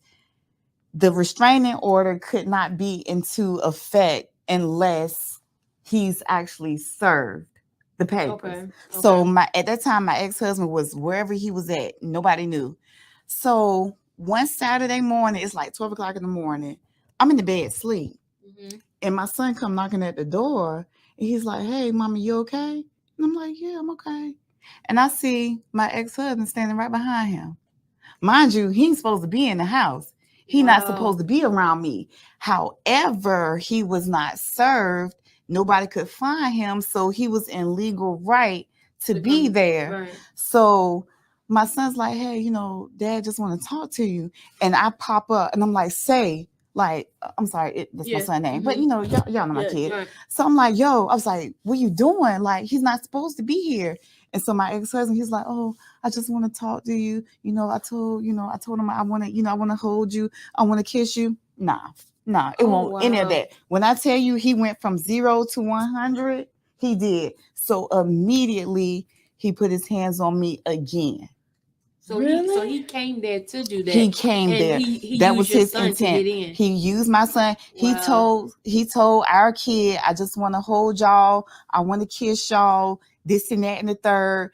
the restraining order could not be into effect unless he's actually served the papers. So at that time, my ex-husband was wherever he was at. Nobody knew. So one Saturday morning, it's like 12 o'clock in the morning. I'm in the bed sleep. And my son come knocking at the door. And he's like, hey, mama, you okay? And I'm like, yeah, I'm okay. And I see my ex-husband standing right behind him. Mind you, he ain't supposed to be in the house. He's not supposed to be around me. However, he was not served. Nobody could find him, so he was in legal right to be there. Right. So my son's like, hey, you know, dad just want to talk to you. And I pop up and I'm like, say, like, I'm sorry, that's my son's name. But, you know, y'all know my kid. Right. So I'm like, yo, I was like, what are you doing? Like, he's not supposed to be here. And so my ex-husband, he's like, oh, I just want to talk to you. You know, I told him I want to hold you. I want to kiss you. Nah, it won't any of that. When I tell you he went from 0 to 100, he did. So immediately he put his hands on me again. So he came there to do that. He came there. That was his intent. He used my son. Wow. He told our kid, I just want to hold y'all. I want to kiss y'all. This and that and the third.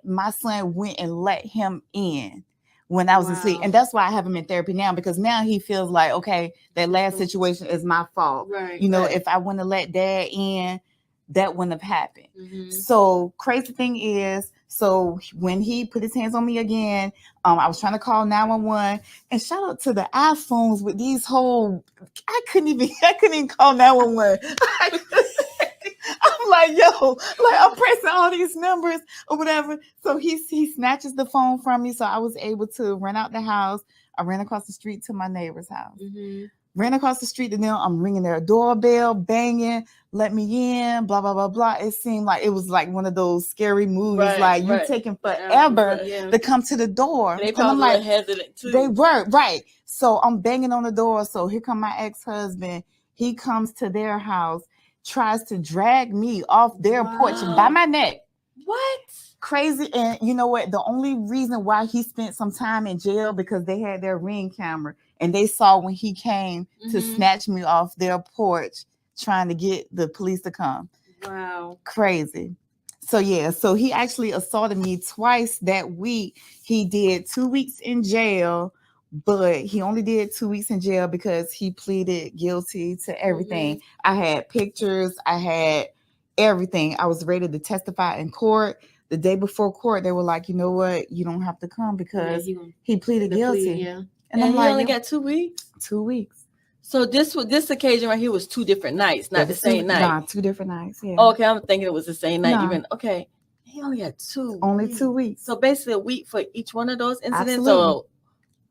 My son went and let him in when I was asleep. And that's why I have him in therapy now, because now he feels like, okay, that last situation is my fault. Right. You know, if I wouldn't have let dad in, that wouldn't have happened. So crazy thing is, so when he put his hands on me again, I was trying to call 911, and shout out to the iPhones with these I couldn't even call 911. I'm like, yo, like I'm pressing all these numbers or whatever. So he snatches the phone from me. So I was able to run out the house. I ran across the street to my neighbor's house. Ran across the street to them. I'm ringing their doorbell, banging, let me in, blah, blah, blah, blah. It seemed like it was like one of those scary movies, you're taking forever to come to the door. And they probably were hesitant too. They were, right. So I'm banging on the door. So here come my ex-husband. He comes to their house, tries to drag me off their porch by my neck. What? Crazy. And you know what? The only reason why he spent some time in jail because they had their Ring camera and they saw when he came to snatch me off their porch trying to get the police to come. Wow. Crazy. So yeah, so he actually assaulted me twice that week. He did 2 weeks in jail, but he only did 2 weeks in jail because he pleaded guilty to everything. I had pictures, I had everything. I was ready to testify in court. The day before court, they were like, you know what? You don't have to come because he pleaded guilty. And I'm like, he only got 2 weeks? 2 weeks. So this occasion right here was 2 different nights, not the same night. Nah, 2 different nights. Yeah. Okay, I'm thinking it was the same night. Even okay, he only had 2. Only 2 weeks. So basically a week for each one of those incidents. Absolutely. Or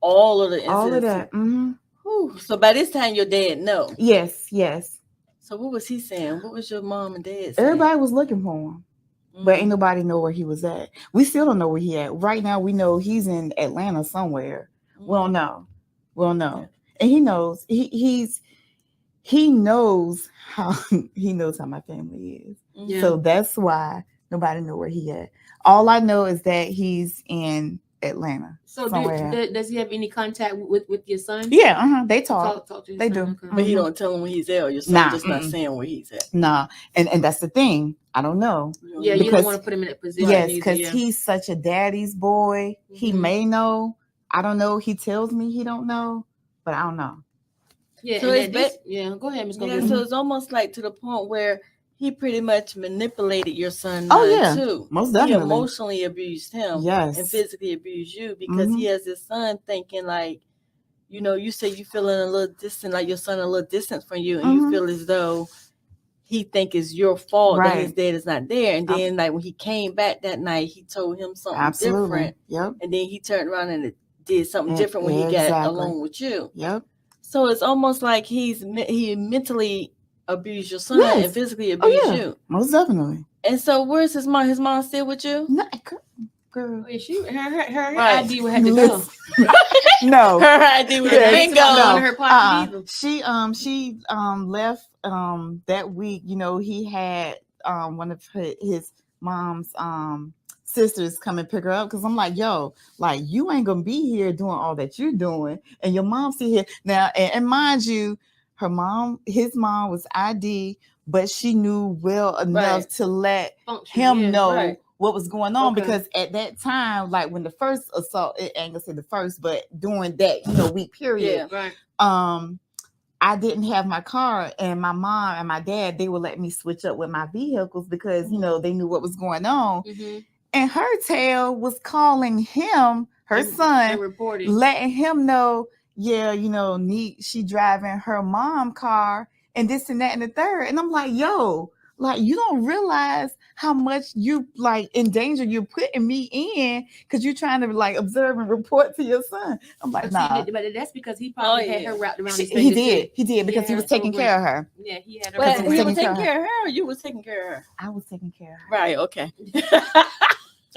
all of the incidents. All of that. Whew. So by this time, your dad know. Yes, yes. So what was he saying? What was your mom and dad saying? Everybody was looking for him, but ain't nobody know where he was at. We still don't know where he at. Right now, we know he's in Atlanta somewhere. We don't know. We don't know. And he knows. He knows how my family is. Yeah. So that's why nobody know where he at. All I know is that he's in Atlanta. So does he have any contact with your son? Yeah, they talk. To his they son? do. Okay. But he don't tell him where he's at, or your son just not saying where he's at. Nah, and that's the thing. I don't know. Yeah, you don't want to put him in that position. Yes, because he's such a daddy's boy. He may know. I don't know. He tells me he don't know, but I don't know. Yeah, so go ahead, Ms. Gogetta. So it's almost like to the point where he pretty much manipulated your son too. Most definitely. He emotionally abused him. Yes. And physically abused you because he has his son thinking like, you know, you say you feeling a little distant, like your son a little distant from you, and you feel as though he think it's your fault that his dad is not there. And then like when he came back that night, he told him something different. Yep. And then he turned around and did something different when he got along with you. Yep. So it's almost like he mentally abused your son and physically abused you. Most definitely. And so where's his mom? His mom still with you? No, girl. Her ID would have to go. No. Her ID would have been gone. Her pocket either. She left that week. You know, he had one of his mom's sisters come and pick her up because I'm like, yo, like you ain't gonna be here doing all that you're doing, and your mom's still here now. And mind you, his mom was ID, but she knew well enough to let him know what was going on because at that time, like when the first assault, it ain't gonna say the first, but during that week period, I didn't have my car, and my mom and my dad, they would let me switch up with my vehicles because they knew what was going on. And her tail was calling him, her son, letting him know, she driving her mom car and this and that and the third. And I'm like, yo, like you don't realize how much you like in danger you're putting me in because you're trying to like observe and report to your son. I'm like, nah. But that's because he probably had her wrapped around his He did because he was taking care of her. Yeah, he had her. Well, he was taking care of her, or you was taking care of her? I was taking care of her. Right, okay.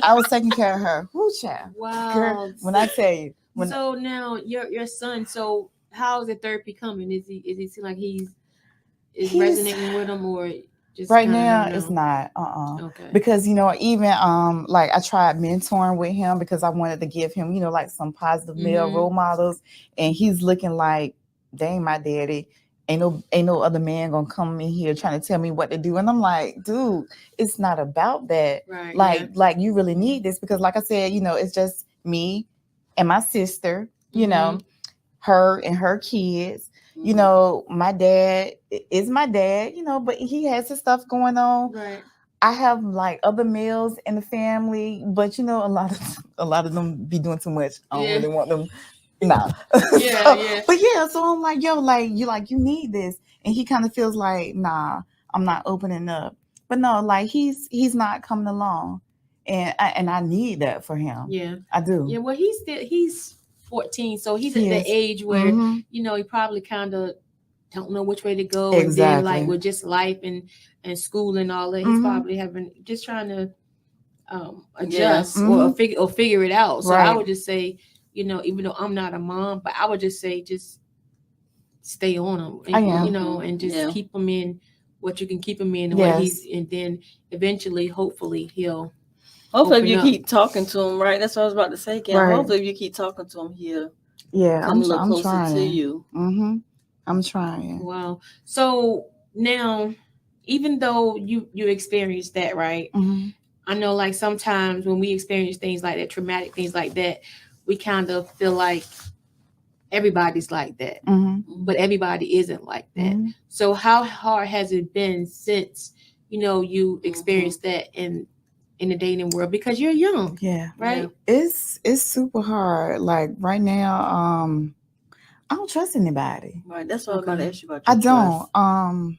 I was taking care of her. Whoo, child. Wow. Girl, when I tell you. So now your son, so how is the therapy coming? Is he seem like he's resonating with him or just right now it's not okay. Because even like I tried mentoring with him because I wanted to give him like some positive male role models, and he's looking like they ain't my daddy. Ain't no other man gonna come in here trying to tell me what to do. And I'm like, dude, it's not about that. Right, like you really need this because like I said, it's just me and my sister, her and her kids. My dad is my dad, but he has his stuff going on. Right. I have like other males in the family, but a lot of them be doing too much. I don't really want them. Nah. So I'm like, yo, like you need this. And he kind of feels like, nah, I'm not opening up. But no, like he's not coming along. And I need that for him. Yeah. I do. Yeah, well he's 14, so he's at the age where he probably kind of don't know which way to go. Exactly. And then like with just life and school and all that, he's probably just trying to adjust or figure it out. So I would just say, even though I'm not a mom, but I would just say just stay on him, and, and just keep him in what you can keep him in, and what he's, and then eventually, hopefully, he'll. Hopefully, if you keep talking to him, right? That's what I was about to say, Gam. Right. Hopefully, if you keep talking to him, he'll I'm a little closer trying to you. I'm trying. Wow. So now, even though you experienced that, right? I know, like, sometimes when we experience things like that, traumatic things like that, we kind of feel like everybody's like that, but everybody isn't like that. So how hard has it been since, you experienced that in the dating world, because you're young? Right. It's super hard. Like right now, I don't trust anybody. Right. That's what I was going to ask you about. I don't.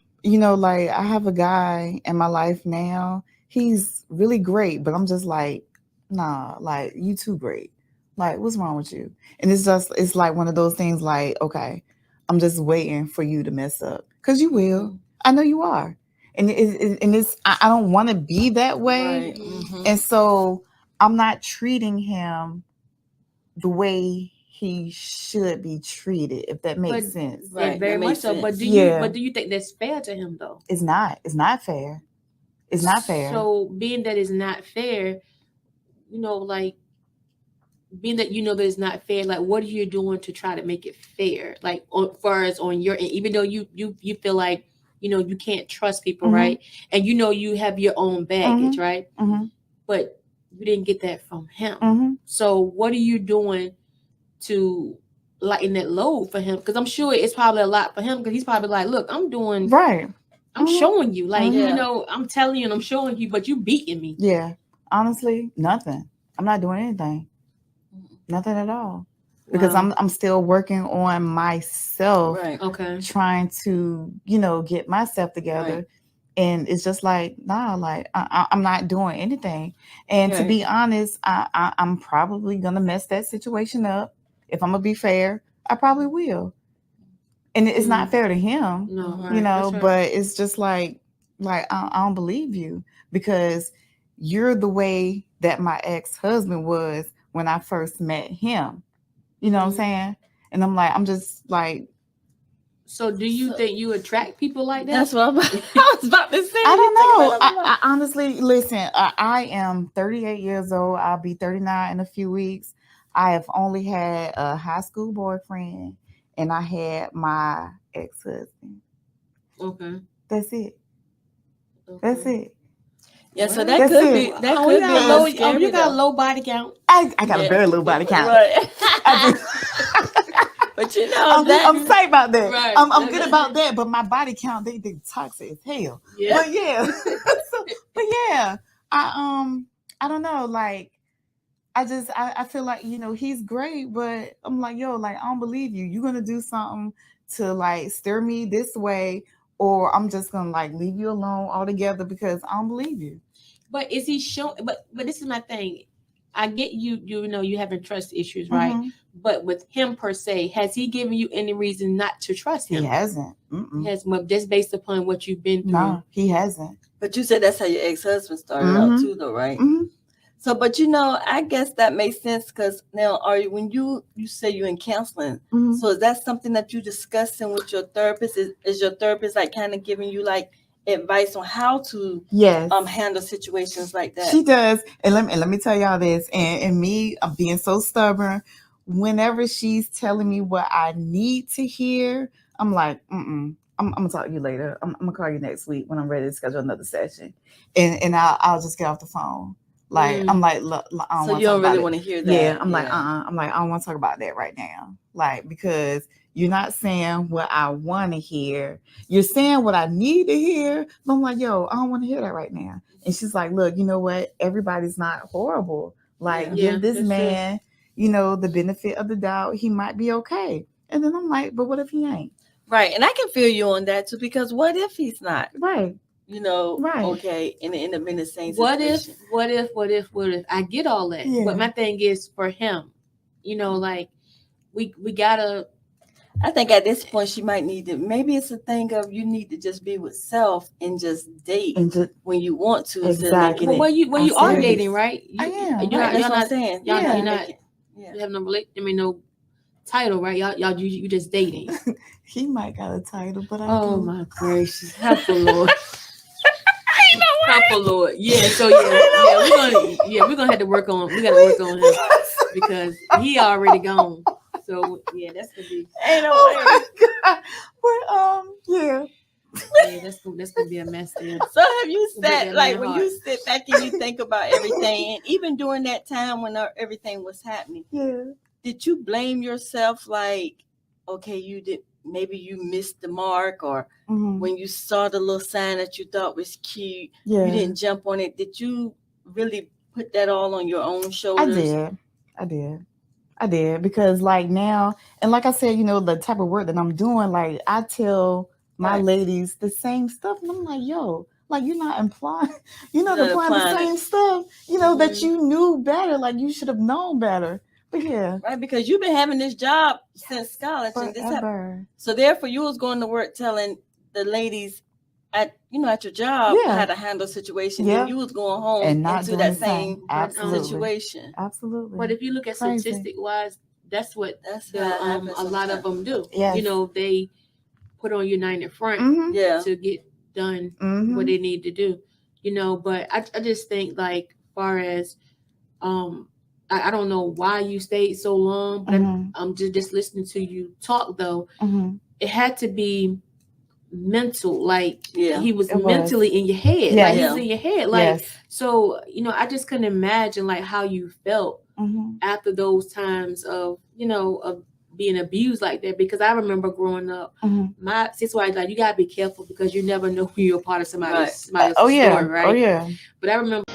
Like, I have a guy in my life now. He's really great, but I'm just like, nah, like, you too great. Like, what's wrong with you? And it's like one of those things like, okay, I'm just waiting for you to mess up. Because you will. I know you are. And I don't want to be that way. Right. And so I'm not treating him the way he should be treated, if that makes sense. Right. Very much so. But do you think that's fair to him, though? It's not. It's not fair. It's not fair. So being that it's not fair, like, being that that it's not fair, like, what are you doing to try to make it fair? Like, far as on your end, even though you feel like, you can't trust people, right? And you have your own baggage, right? But you didn't get that from him. So what are you doing to lighten that load for him? Because I'm sure it's probably a lot for him, because he's probably like, look, I'm doing right. I'm showing you, like, I'm telling you and I'm showing you, but you beating me. Yeah. Honestly, nothing. I'm not doing anything. Nothing at all. Because I'm still working on myself. Right. Okay. Trying to, get myself together. Right. And it's just like, nah, like I'm not doing anything. And to be honest, I'm probably gonna mess that situation up. If I'm gonna be fair, I probably will. And it's not fair to him, but it's just like I don't believe you, because you're the way that my ex-husband was when I first met him. You know what I'm saying? And I'm just like. So do you think you attract people like that? That's what I was about to say. I don't know. I honestly, listen, I am 38 years old. I'll be 39 in a few weeks. I have only had a high school boyfriend, and I had my ex-husband. Okay. That's it. Okay. That's it. Yeah, so that could be low. You got a low body count. I got a very low body count. Right. But I'm tight about that. Right. I'm good about that. But my body count, they toxic as hell. Yeah. But yeah. I don't know. Like, I feel like, he's great, but I'm like, yo, like, I don't believe you. You're gonna do something to like steer me this way, or I'm just gonna like leave you alone altogether because I don't believe you. But is he showing? But this is my thing. I get you. You having trust issues, right? But with him per se, has he given you any reason not to trust him? He hasn't. He hasn't. Just based upon what you've been through. No, he hasn't. But you said that's how your ex-husband started out too, though, right? So, but I guess that makes sense, because now, when you say you're in counseling, so is that something that you're discussing with your therapist? Is your therapist like kind of giving you like advice on how to handle situations like that? She does. And let me tell y'all this, and me, I'm being so stubborn. Whenever she's telling me what I need to hear, I'm like, I'm gonna talk to you later. I'm gonna call you next week when I'm ready to schedule another session, and I'll just get off the phone. Like, I'm like, look, I don't so you don't really want to hear that. Yeah, I'm like, I'm like, I don't want to talk about that right now. Like, because you're not saying what I want to hear. You're saying what I need to hear. But I'm like, yo, I don't want to hear that right now. And she's like, look, you know what? Everybody's not horrible. Like, give this man, the benefit of the doubt. He might be okay. And then I'm like, but what if he ain't? Right. And I can feel you on that too, because what if he's not? Right. Right. Okay, and end up in the same situation. What if? I get all that. Yeah. But my thing is for him, like we gotta. I think at this point she might need to. Maybe it's a thing of you need to just be with self and just date when you want to. Exactly. Well, when you are dating, right? I am. That's what I'm saying. You have no title, right? Y'all, you just dating. He might got a title, but I Oh do. my gracious, help the Lord. Help the Lord. Yeah, so we're gonna have to work on. We gotta work on him because he already gone. So yeah, that's gonna be. Ain't no way. But yeah. Yeah, that's gonna be a mess there. So have you sat Yeah, like man, when hard. you sit back and you think about everything, and even during that time when everything was happening, did you blame yourself? Like, okay, maybe you missed the mark, or when you saw the little sign that you thought was cute, you didn't jump on it. Did you really put that all on your own shoulders? I did because like now, and like I said, the type of work that I'm doing, like I tell my ladies the same stuff, and I'm like, yo, like you're not implying, applying the same stuff, that you knew better, like you should have known better. But yeah, right, because you've been having this job since college, and this so therefore you was going to work telling the ladies at your job how to handle situations, and you was going home and not into that same Absolutely. situation. Absolutely. But if you look at statistic wise, that's what a lot of them do. Yes. They put on united front to get done what they need to do. But I just think like far as I don't know why you stayed so long, but I'm just listening to you talk though. It had to be mental, like he was mentally in your head, like he's in your head, like so I just couldn't imagine like how you felt after those times of of being abused like that, because I remember growing up, my sister was like, you gotta be careful because you never know who you're a part of somebody's story, right? But I remember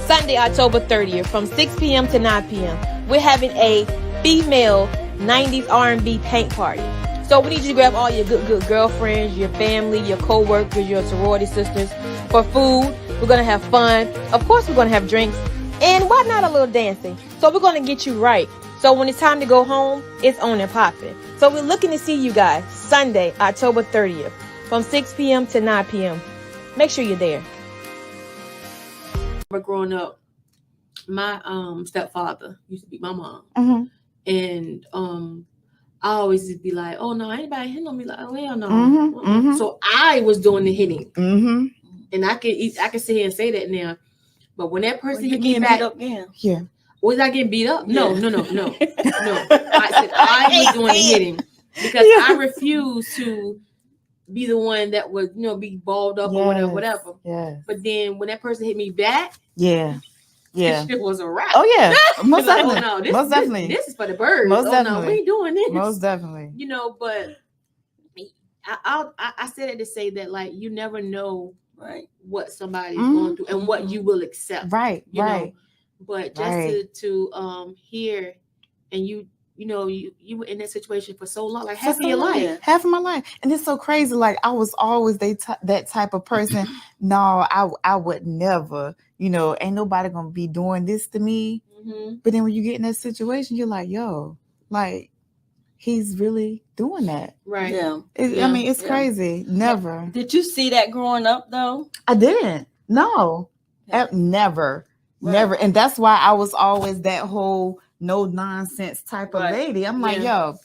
Sunday, October 30th from 6 p.m. to 9 p.m. we're having a female 90s R&B paint party. So we need you to grab all your good girlfriends, your family, your co-workers, your sorority sisters for food. We're going to have fun. Of course, we're going to have drinks. And why not a little dancing? So we're going to get you right. So when it's time to go home, it's on and popping. So we're looking to see you guys Sunday, October 30th from 6 p.m. to 9 p.m. Make sure you're there. Growing up, my stepfather used to be my mom. And I always just be like, oh no, anybody hitting on me? Like, oh hell no. So I was doing the hitting, and I can sit here and say that now. But when that person hit me back, was I getting beat up? No. I said I was doing the hitting because I refused to be the one that would be balled up or whatever. But then when that person hit me back, it was a wrap. Oh yeah, most like, definitely. Oh, no, most definitely. This is for the birds. Most definitely. No, we ain't doing this. Most definitely. But I said it to say that like you never know what somebody's going through and what you will accept. Right. You know? But just to hear, and you were in that situation for so long, like half of your life. Half of my life. And it's so crazy. Like I was always that type of person. No, I would never, ain't nobody gonna be doing this to me. But then when you get in that situation, you're like, yo, like he's really doing that. Right. Yeah. I mean, it's crazy. Never. Did you see that growing up though? I didn't. No. Never. Right. Never. And that's why I was always that whole no nonsense type of lady. I'm like, yo,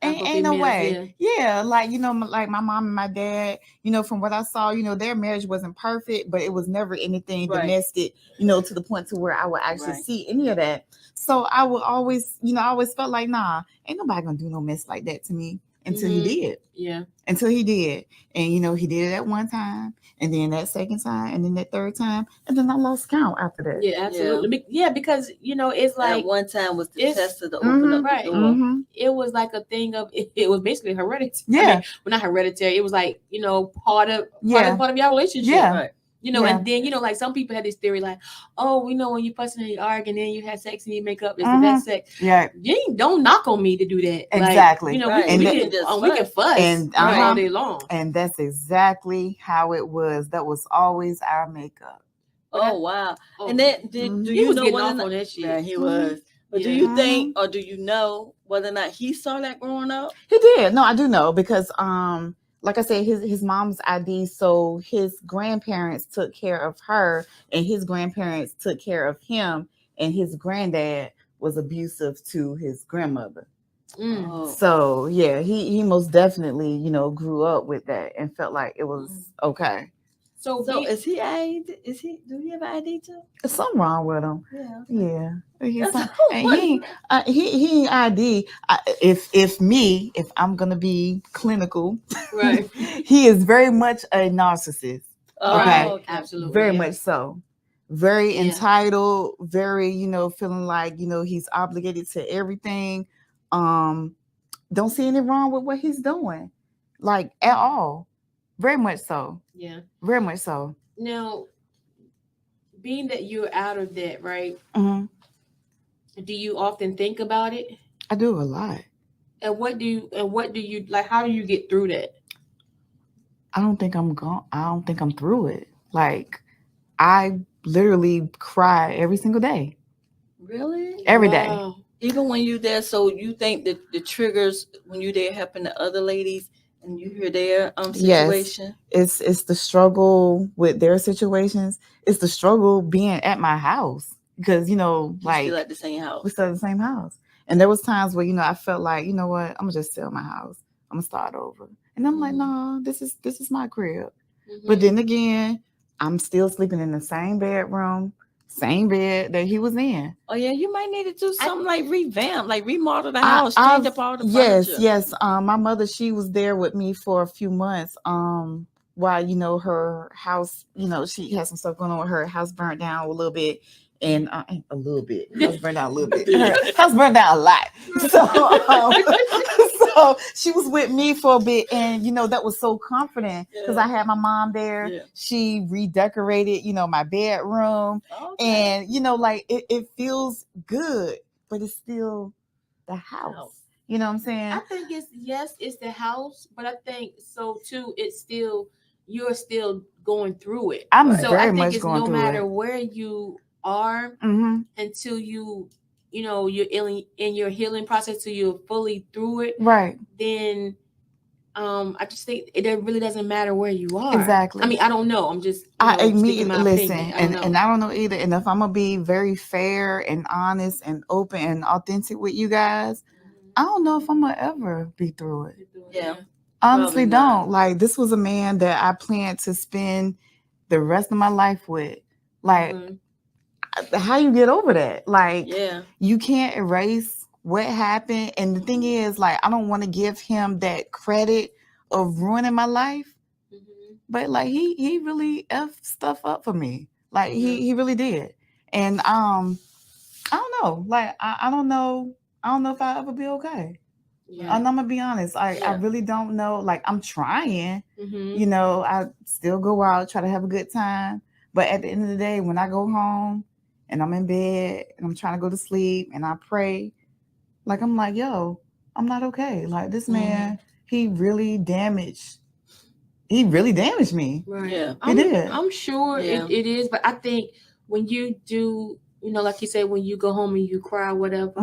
ain't no way. Yeah. Like, like my mom and my dad, from what I saw, their marriage wasn't perfect, but it was never anything domestic, to the point to where I would actually see any of that. So I would always, I always felt like, nah, ain't nobody gonna do no mess like that to me until he did. Yeah. Until he did. And, he did it at one time, and then that second time, and then that third time, and then I lost count after that. Yeah, absolutely. Yeah, because, it's like... At one time was the test to open up the door. It was like a thing of... It was basically hereditary. Yeah. I mean, well, not hereditary. It was like, part of your relationship. Yeah. Right. And then, like some people had this theory like, oh, when you fussing and you argue and then you have sex and you make up, it's the best sex. Yeah. You don't knock on me to do that. Exactly. Like, we can fuss and, all day long. And that's exactly how it was. That was always our makeup. Oh, wow. And then do you know what on that shit? Yeah, he was. But do you think, or do you know whether or not he saw that growing up? He did. No, I do know because like I said, his mom's ID, so his grandparents took care of her, and his grandparents took care of him, and his granddad was abusive to his grandmother. So yeah, he most definitely, you know, grew up with that and felt like it was okay. So is he ID? Do he have an ID too? There's something wrong with him. Yeah. Yeah. And he ain't ID. If I'm gonna be clinical, Right. he is very much a narcissist. Okay. Absolutely. Very much so. Very entitled, very, you know, feeling like, you know, he's obligated to everything. Don't see any wrong with what he's doing. Like at all. Very much so. Yeah. Very much so. Now, being that you're out of that, right? Mm-hmm. Do you often think about it? I do a lot. And what do you like? How do you get through that? I don't think I'm through it. Like I literally cry every single day. Really? Every day. Even when you there, so you think that the triggers when you there happen to other ladies and you hear their situation? Yes. It's the struggle with their situations. It's the struggle being at my house. Because, you know, like still at the same house. We still at the same house. And there was times where, you know, I felt like, you know what, I'm gonna just sell my house. I'm gonna start over. And I'm like, no, this is my crib. Mm-hmm. But then again, I'm still sleeping in the same bedroom, same bed that he was in. Oh yeah, you might need to do something like revamp, like remodel the house, change up all the furniture. Yes. My mother, she was there with me for a few months. While, you know, her house, you know, she had some stuff going on with her house burnt down a little bit. And a little bit. House burned down a little bit. Her house burned down a lot. So she was with me for a bit, and you know that was so comforting because I had my mom there. Yeah. She redecorated, you know, my bedroom, and you know, like it feels good, but it's still the house. You know what I'm saying? I think it's the house, but I think so too. It's still you're still going through it. I'm very much going through it. No matter where you are until you know you're in your healing process till you're fully through it, right? Then I just think it really doesn't matter where you are. Exactly. I mean, I don't know. I'm just I don't know either. And if I'm gonna be very fair and honest and open and authentic with you guys, I don't know if I'm gonna ever be through it. Yeah. Honestly, don't. Like, this was a man that I planned to spend the rest of my life with. Like, how you get over that? Like, you can't erase what happened. And the thing is, like, I don't want to give him that credit of ruining my life. But like, he really effed stuff up for me. Like, he really did. And I don't know. Like, I don't know. I don't know if I'll ever be okay. Yeah. I'm gonna be honest. I really don't know. Like, I'm trying. You know, I still go out, try to have a good time. But at the end of the day, when I go home and I'm in bed and I'm trying to go to sleep and I pray, like, I'm like, yo, I'm not okay. Like, this man, he really damaged me. Right. Yeah. He did. I'm sure it is. But I think when you do, you know, like you say, when you go home and you cry, whatever,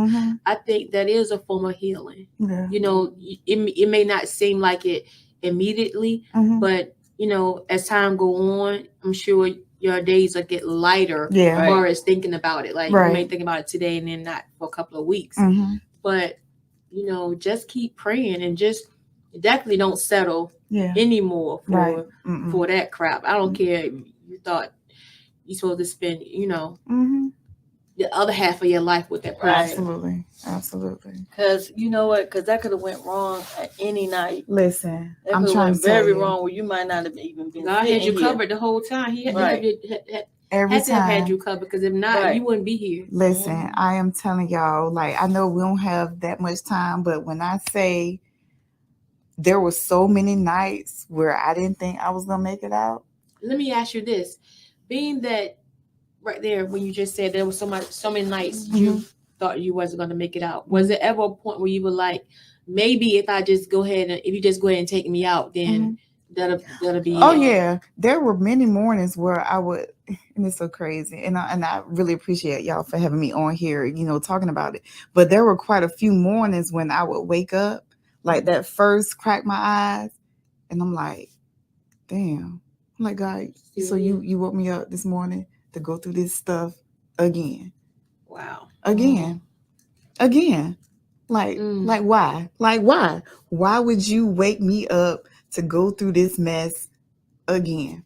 I think that is a form of healing. Yeah. You know, it may not seem like it immediately, but, you know, as time go on, I'm sure your days will get lighter as far as thinking about it. Like, you may think about it today and then not for a couple of weeks. But, you know, just keep praying and just definitely don't settle anymore for that crap. I don't care if you thought you're supposed to spend, you know, the other half of your life with that person. Absolutely. Because you know what? Because that could have went wrong at any night. Listen, I'm trying to very wrong where you might not have even been. God had you covered the whole time. He had every time had you covered, because if not, you wouldn't be here. Listen, I am telling y'all, like, I know we don't have that much time, but when I say there were so many nights where I didn't think I was gonna make it out. Let me ask you this: being that right there, when you just said there was so many nights you thought you wasn't gonna make it out, was there ever a point where you were like, maybe if you just go ahead and take me out, then that'll be yeah, there were many mornings where I would, and it's so crazy, and I really appreciate y'all for having me on here, you know, talking about it. But there were quite a few mornings when I would wake up, like that first crack my eyes, and I'm like, damn, I'm like, God, so you woke me up this morning to go through this stuff again. Wow. Again. Like why? Like why? Why would you wake me up to go through this mess again?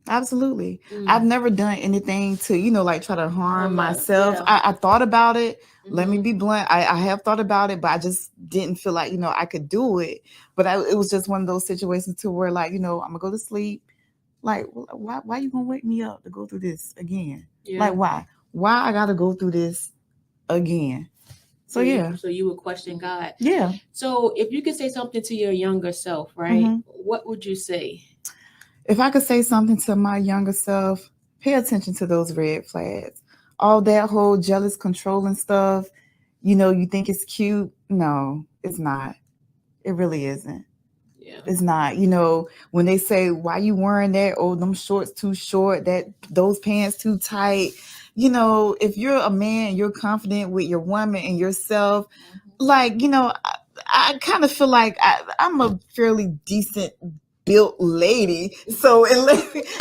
Absolutely. I've never done anything to, like try to harm myself. Yeah. I thought about it. Let me be blunt. I have thought about it, but I just didn't feel like, I could do it. But it was just one of those situations too where like, I'm gonna go to sleep. Like, why you gonna wake me up to go through this again? Yeah. Like, why? Why I gotta go through this again? So yeah. So you would question God. Yeah. So if you could say something to your younger self, right? What would you say? If I could say something to my younger self, pay attention to those red flags. All that whole jealous, controlling stuff, you think it's cute. No, it's not. It really isn't. Yeah. It's not. When they say, why you wearing that? Oh, them shorts too short, those pants too tight. If you're a man, you're confident with your woman and yourself. Like, I kind of feel like I'm a fairly decent built lady. So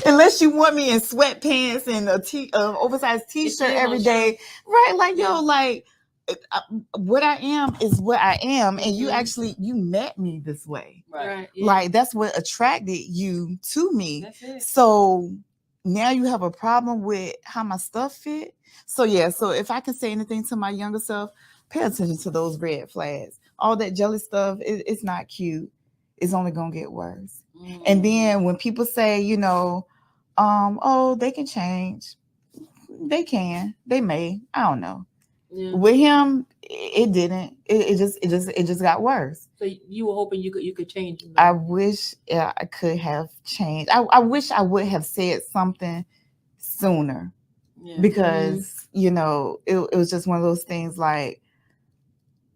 unless you want me in sweatpants and a oversized t-shirt every day, right? Like, like what I am is what I am. And you met me this way. Right. Yeah. Like that's what attracted you to me. That's it. So now you have a problem with how my stuff fit. So yeah. So if I can say anything to my younger self, pay attention to those red flags. All that jealous stuff, it's not cute. It's only gonna get worse. And then when people say, oh, they can change, they can, they may, I don't know. Yeah. With him, it didn't. It just got worse. So you were hoping you could change him. I wish I could have changed. I wish I would have said something sooner, because it was just one of those things like.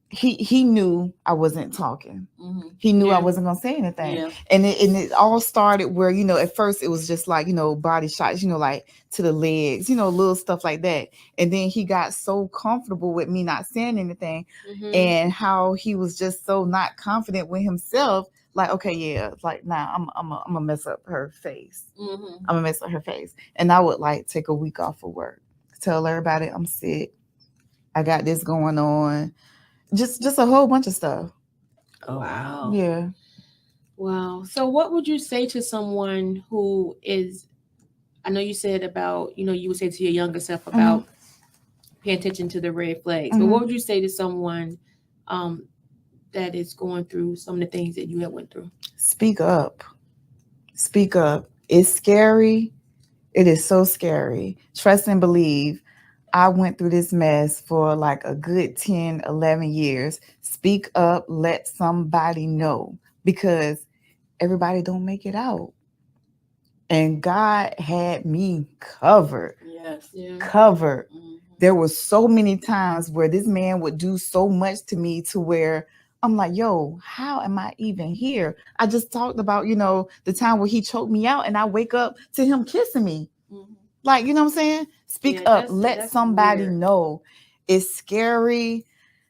He knew I wasn't talking. He knew I wasn't gonna say anything. Yeah. And it all started where, at first it was just like, body shots, like to the legs, little stuff like that. And then he got so comfortable with me not saying anything, and how he was just so not confident with himself. Like, okay, yeah, like I'm gonna mess up her face. I'm gonna mess up her face. And I would like take a week off of work, tell everybody I'm sick, I got this going on. Just a whole bunch of stuff. Oh, wow. Yeah. Wow. So what would you say to someone who is, I know you said about, you would say to your younger self about paying attention to the red flags, but what would you say to someone that is going through some of the things that you have went through? Speak up. Speak up. It's scary. It is so scary. Trust and believe. I went through this mess for like a good 10, 11 years. Speak up, let somebody know, because everybody don't make it out. And God had me covered. Yes. Yeah. Covered. There were so many times where this man would do so much to me to where I'm like, yo, how am I even here? I just talked about, the time where he choked me out and I wake up to him kissing me. Like, you know what I'm saying? Speak up. Let somebody know. It's scary.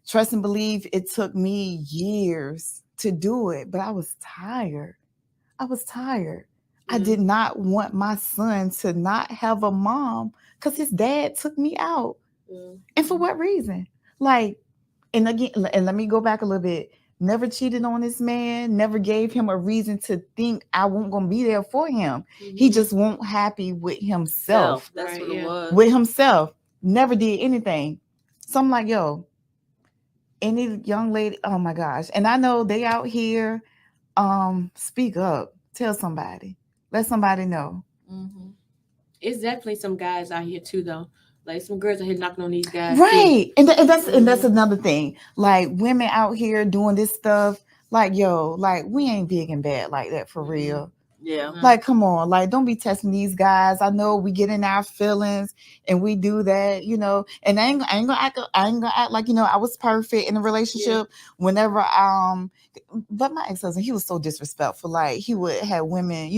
Trust and believe. It took me years to do it, but I was tired. I did not want my son to not have a mom because his dad took me out. And for what reason? Like, and again, and let me go back a little bit. Never cheated on this man, never gave him a reason to think I wasn't going to be there for him. He just wasn't happy with himself. That's what it was. With himself. Never did anything. So I'm like, yo, any young lady, oh my gosh. And I know they out here, speak up. Tell somebody. Let somebody know. It's definitely some guys out here too, though. Like some girls are here knocking on these guys. Right. And that's another thing. Like women out here doing this stuff. Like, yo, like we ain't big and bad like that for real. Yeah. Like, come on. Like, don't be testing these guys. I know we get in our feelings and we do that, and I ain't gonna act like, I was perfect in a relationship whenever, but my ex-husband, he was so disrespectful. Like he would have women,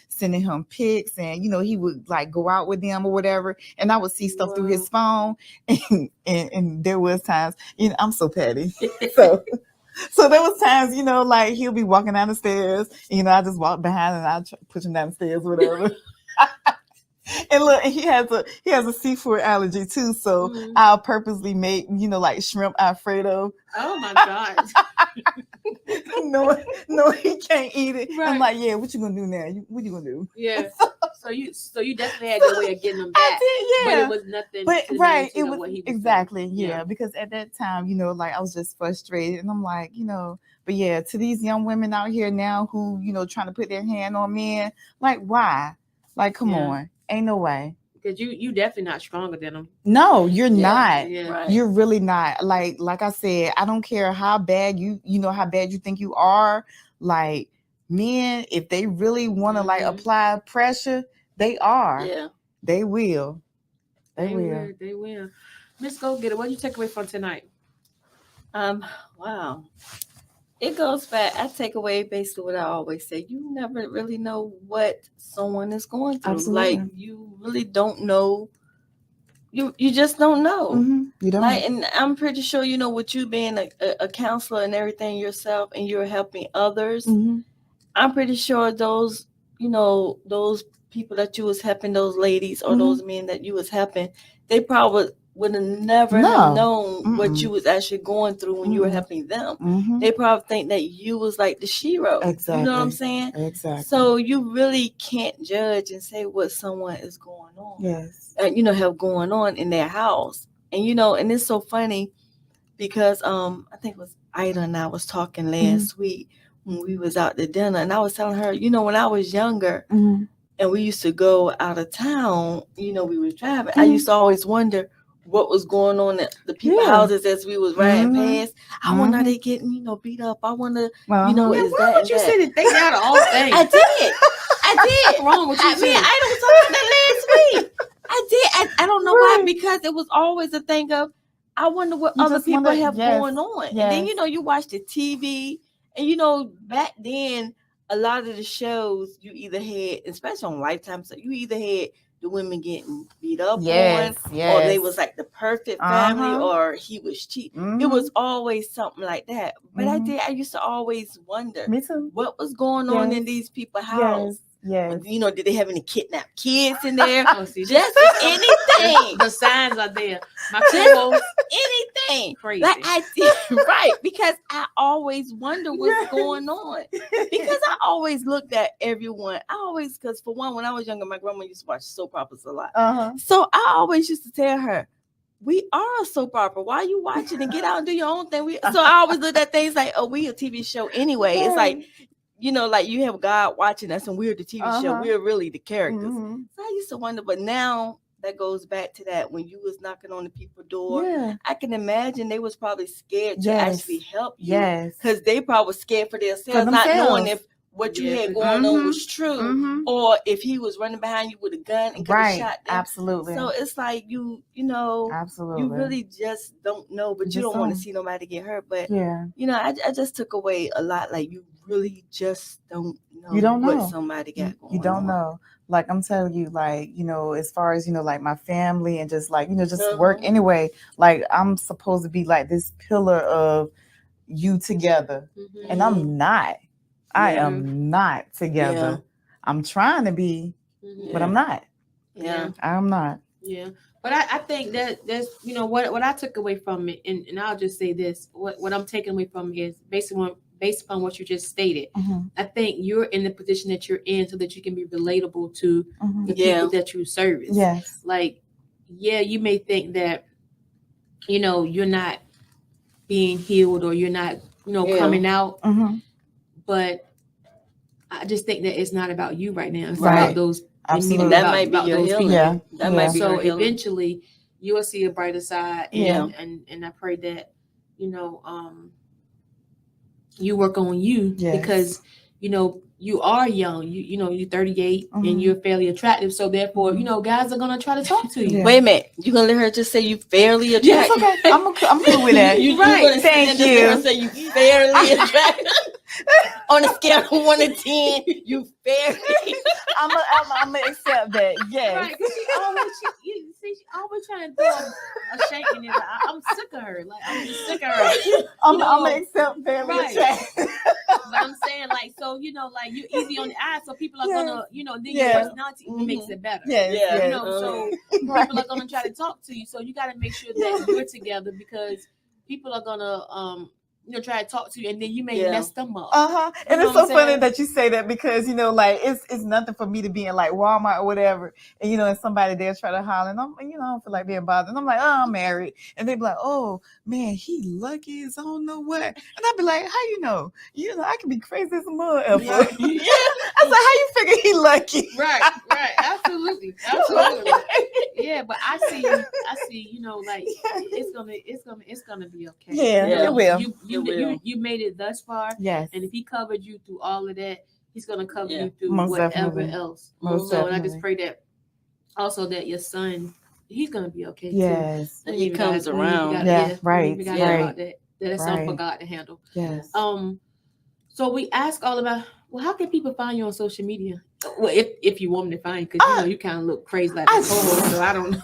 sending him pics and, he would like go out with them or whatever. And I would see stuff through his phone and there was times, I'm so petty. So there was times, like he'll be walking down the stairs, I just walk behind and I push him down the stairs or whatever. And look, he has a seafood allergy too, so I'll purposely make, like shrimp Alfredo. Oh my God. No, he can't eat it. Right. I'm like, yeah, what you gonna do now? What you gonna do? Yeah. So you definitely had your way of getting them back. I did, yeah. But it was nothing. But right, it was what he was exactly, doing. yeah. Because at that time, like I was just frustrated, and I'm like, But yeah, to these young women out here now who, trying to put their hand on men, like why? Like, come on, ain't no way. Because you definitely not stronger than them. No, you're not. Yeah. Right. You're really not. Like I said, I don't care how bad how bad you think you are. Like men, if they really want to like apply pressure, they are. Yeah. They will. They will. They will. Miss Gogetta, what did you take away from tonight? Wow. It goes back. I take away basically what I always say. You never really know what someone is going through. Absolutely. Like you really don't know. You just don't know. Mm-hmm. You don't. Like, and I'm pretty sure with you being a counselor and everything yourself, and you're helping others. Mm-hmm. I'm pretty sure those those people that you was helping, those ladies or those men that you was helping, they probably would have never have known what you was actually going through when you were helping them. Mm-hmm. They probably think that you was like the shero. Exactly. You know what I'm saying? Exactly. So you really can't judge and say what someone is going on. Yes. Have going on in their house. And and it's so funny because I think it was Ida and I was talking last week when we was out to dinner, and I was telling her, when I was younger and we used to go out of town, we was driving, I used to always wonder what was going on at the people's houses as we was riding past. I wonder, are they getting, beat up? I wonder, is why that would you say the thing out of all things? I did. What's wrong with you? I was talking that last week. I did. I don't know why, because it was always a thing of, I wonder what other people have going on. Yes. And then, you watch the TV, and, back then, a lot of the shows you either had, especially on Lifetime, so you either had the women getting beat up on, or they was like the perfect family, or he was cheap. It was always something like that. But I used to always wonder, Me too. what was going on in these people's house. Yes. Did they have any kidnapped kids in there? Just anything. The signs are there. My co-host, anything. Crazy. Like I did, right? Because I always wonder what's going on. Because I always looked at everyone. Because for one, when I was younger, my grandma used to watch soap operas a lot. So I always used to tell her, we are a soap opera. Why are you watching? And get out and do your own thing. So I always looked at things like, we a TV show anyway. It's like, like you have God watching us and we're the TV show. We're really the characters. So I used to wonder, but now that goes back to that when you was knocking on the people's door. I can imagine they was probably scared to actually help you. Because they probably was scared for themselves, not knowing if what you had going on was true, or if he was running behind you with a gun and could have shot them. Absolutely. So it's like you absolutely, you really just don't know, but you don't want to see nobody get hurt. But I just took away a lot. Like you really just don't know. You don't know what somebody got going on. You don't know. Like I'm telling you, like as far as like my family and just like just work anyway. Like I'm supposed to be like this pillar of you together, and I'm not. I am not together. I'm trying to be, but I'm not. I'm not. Yeah. But I think that there's, what I took away from it, and I'll just say this, what I'm taking away from it is based upon what you just stated. I think you're in the position that you're in so that you can be relatable to the people that you service. Yes. Like, you may think that, you're not being healed or you're not, coming out. But I just think that it's not about you right now. It's about those. Absolutely. That might be your healing. That might be so your healing. Eventually you will see a brighter side. And I pray that, you work on you because, you are young. You're 38 and you're fairly attractive. So therefore, guys are gonna try to talk to you. Wait a minute. You're gonna let her just say you fairly attractive? Yes, okay. I'm cool with that. You're right. Thank you. Let her say you fairly attractive. On a scale of 1 to 10, you fairly. I'm gonna accept that. Yes. Right. She always trying to throw a shank in it. I'm sick of her. Like I'm just sick of her. I'm gonna accept family right. chat. But I'm saying, like, so like you're easy on the eye, so people are gonna, then your personality makes it better. So people are gonna try to talk to you. So you got to make sure that you're together, because people are gonna try to talk to you, and then you may mess them up. And it's so funny that you say that, because like it's nothing for me to be in like Walmart or whatever, and and somebody there try to holler, and I'm I don't feel like being bothered, and I'm like, oh, I'm married, and they be like, oh man, he lucky as I don't know what, and I'd be like, how you know? I can be crazy as a mother. I said, how you figure he lucky? Right, absolutely. Yeah, but I see, like it's gonna be okay. It will. You made it thus far. Yes. And if he covered you through all of that, he's gonna cover you through Most whatever definitely. else. Most so definitely. and I just pray that also that your son, he's gonna be okay too. Yes. And he comes around. Right. That's something for God to handle. Yes. So we ask all about, well, how can people find you on social media? Well, if you want them to find you, because you kind of look crazy like a co-host, so I don't know.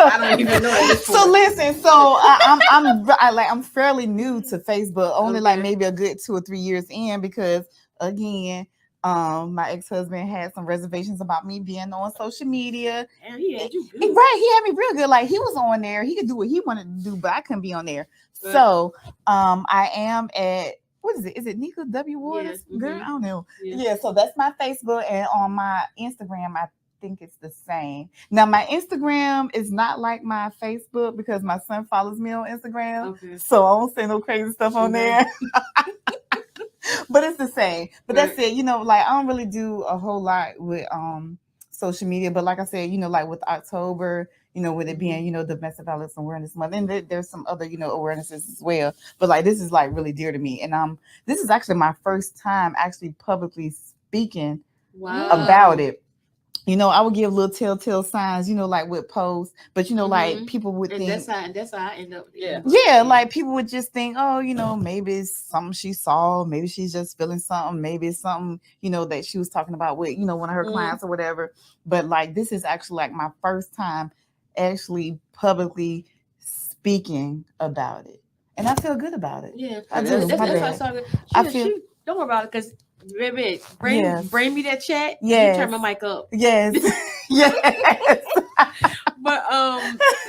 I don't even know. So listen, I'm fairly new to Facebook, only like maybe a good 2 or 3 years in, because again, my ex-husband had some reservations about me being on social media. And he had you good. Right, he had me real good. Like, he was on there, he could do what he wanted to do, but I couldn't be on there. Right. So I am at, what is it? Is it Neka W Waters? Yes. Girl, I don't know. Yeah, so that's my Facebook, and on my Instagram, I think it's the same. Now, my Instagram is not like my Facebook, because my son follows me on Instagram. Okay. So I won't say no crazy stuff on there. But it's the same. But that's it. Like, I don't really do a whole lot with social media. But like I said, like with October, with it being, Domestic Violence Awareness Month, and there's some other, awarenesses as well. But like, this is like really dear to me. And this is actually my first time actually publicly speaking about it. I would give little telltale signs, like with posts, but like people would think that's how I end up. Like people would just think, oh, maybe it's something she saw, maybe she's just feeling something, maybe it's something, that she was talking about with, one of her clients or whatever. But like, this is actually like my first time actually publicly speaking about it, and I feel good about it. Yeah, I do. I feel. Don't worry about it, because baby, bring me that chat. Yes. You turn my mic up. Yes. Yes. But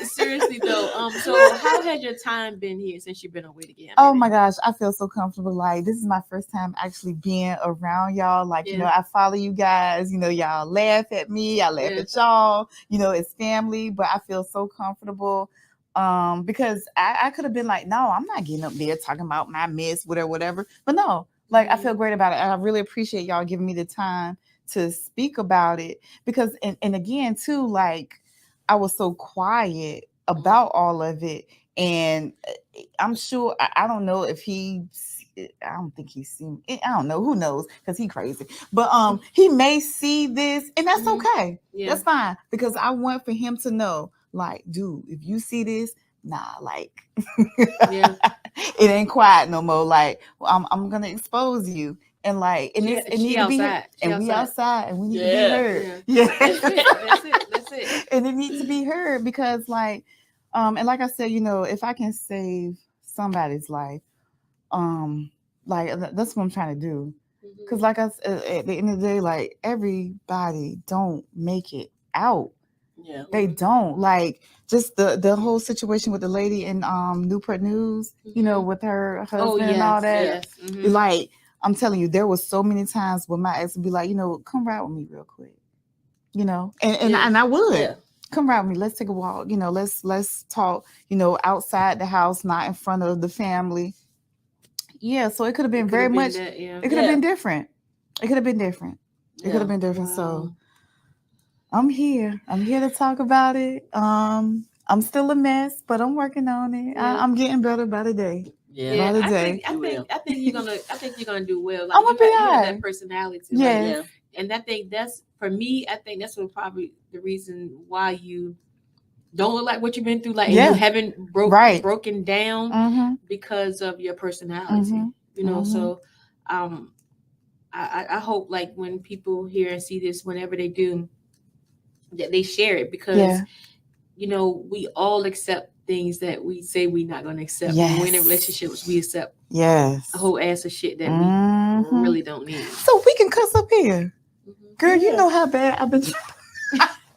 seriously though, so how has your time been here since you've been away again? Oh my gosh, I feel so comfortable. Like, this is my first time actually being around y'all. Like, I follow you guys. Y'all laugh at me. I laugh at y'all. It's family, but I feel so comfortable. Because I could have been like, no, I'm not getting up there talking about my mess, whatever. But no. Like, I feel great about it. And I really appreciate y'all giving me the time to speak about it, because, and again, too, like, I was so quiet about all of it. And I'm sure, I don't know if I don't think he's seen it. I don't know. Who knows? Because he's crazy. But he may see this, and that's okay. Yeah. That's fine. Because I want for him to know, like, dude, if you see this, nah, like, it ain't quiet no more. Like, I'm gonna expose you, and like, and it need to be, and we outside, and we need to be heard. Yeah. That's it. And it needs to be heard, because like, and like I said, if I can save somebody's life, like, that's what I'm trying to do. Because like I said, at the end of the day, like, everybody don't make it out. Yeah, they don't. Like, just the whole situation with the lady in Newport News, with her husband and all that. Yes. Like, I'm telling you, there was so many times when my ex would be like, come ride with me real quick, and I would come ride with me. Let's take a walk. Let's talk. Outside the house, not in front of the family. Yeah, so it could have been very much. It could have been different. It could have been different. It could have been different. Wow. So. I'm here to talk about it. I'm still a mess, but I'm working on it. I'm getting better by the day. Yeah, by the day. I think you're gonna do well. Like, I'm gonna you have that personality. Yeah. Like, and I think that's, for me, I think that's what probably the reason why you don't look like what you've been through. Like, you haven't broken down because of your personality. So I hope, like, when people hear and see this, whenever they do, that they share it, because we all accept things that we say we're not going to accept. Yes. When we're in a relationship, we accept Yes. a whole ass of shit that Mhm. we really don't need. So we can cuss up here. Girl, you know how bad I've been.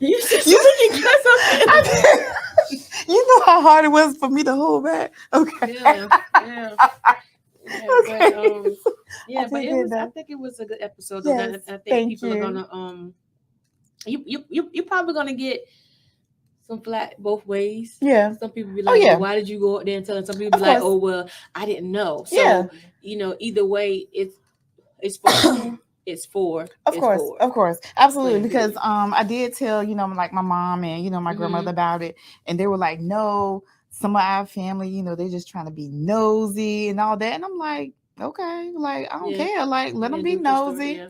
You can cuss up here. You know how hard it was for me to hold back. Okay. Yeah. Okay. But I think it was a good episode. Though. Yes, I think thank people you. are gonna you're probably gonna get some flack both ways. Yeah. Some people be like, well, why did you go out there and tell them? Some people be like, oh well, I didn't know. So either way, it's for it's for of course, absolutely. Because I did tell like my mom and my grandmother about it, and they were like, no, some of our family, they're just trying to be nosy and all that, and I'm like, okay, like I don't care, like let them be nosy,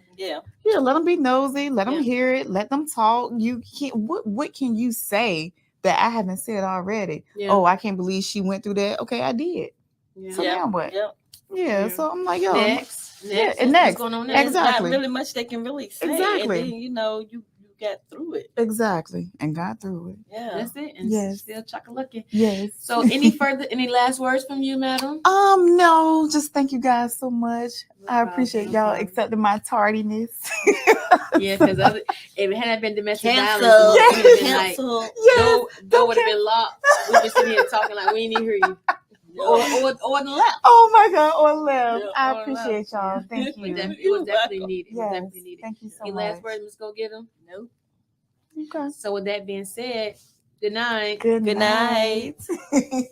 let them be nosy, let them hear it, let them talk. You can't. What can you say that I haven't said already? Oh, I can't believe she went through that. Okay, I did. So now what? So I'm like, yo, next. What's going on next? next? Not really much they can really say. Exactly. And then, you got through it. Exactly. And got through it. Yeah. That's it. And still chock-a-luckin'. Yes. So any last words from you, madam? No, just thank you guys so much. I appreciate y'all problem. accepting my tardiness. Yeah, because if it hadn't been domestic violence, Cancel. it would have been like, Cancel. door would have been locked. We've been sitting here talking like we didn't even hear you. Or the left. Oh my God, or left. Yeah, I or appreciate left. y'all. Thank you. It was definitely needed. It was Yes. definitely needed. Thank you so Any much. last words, Ms. Gogetta? Nope. Okay. So with that being said, good night. Good Good night. night.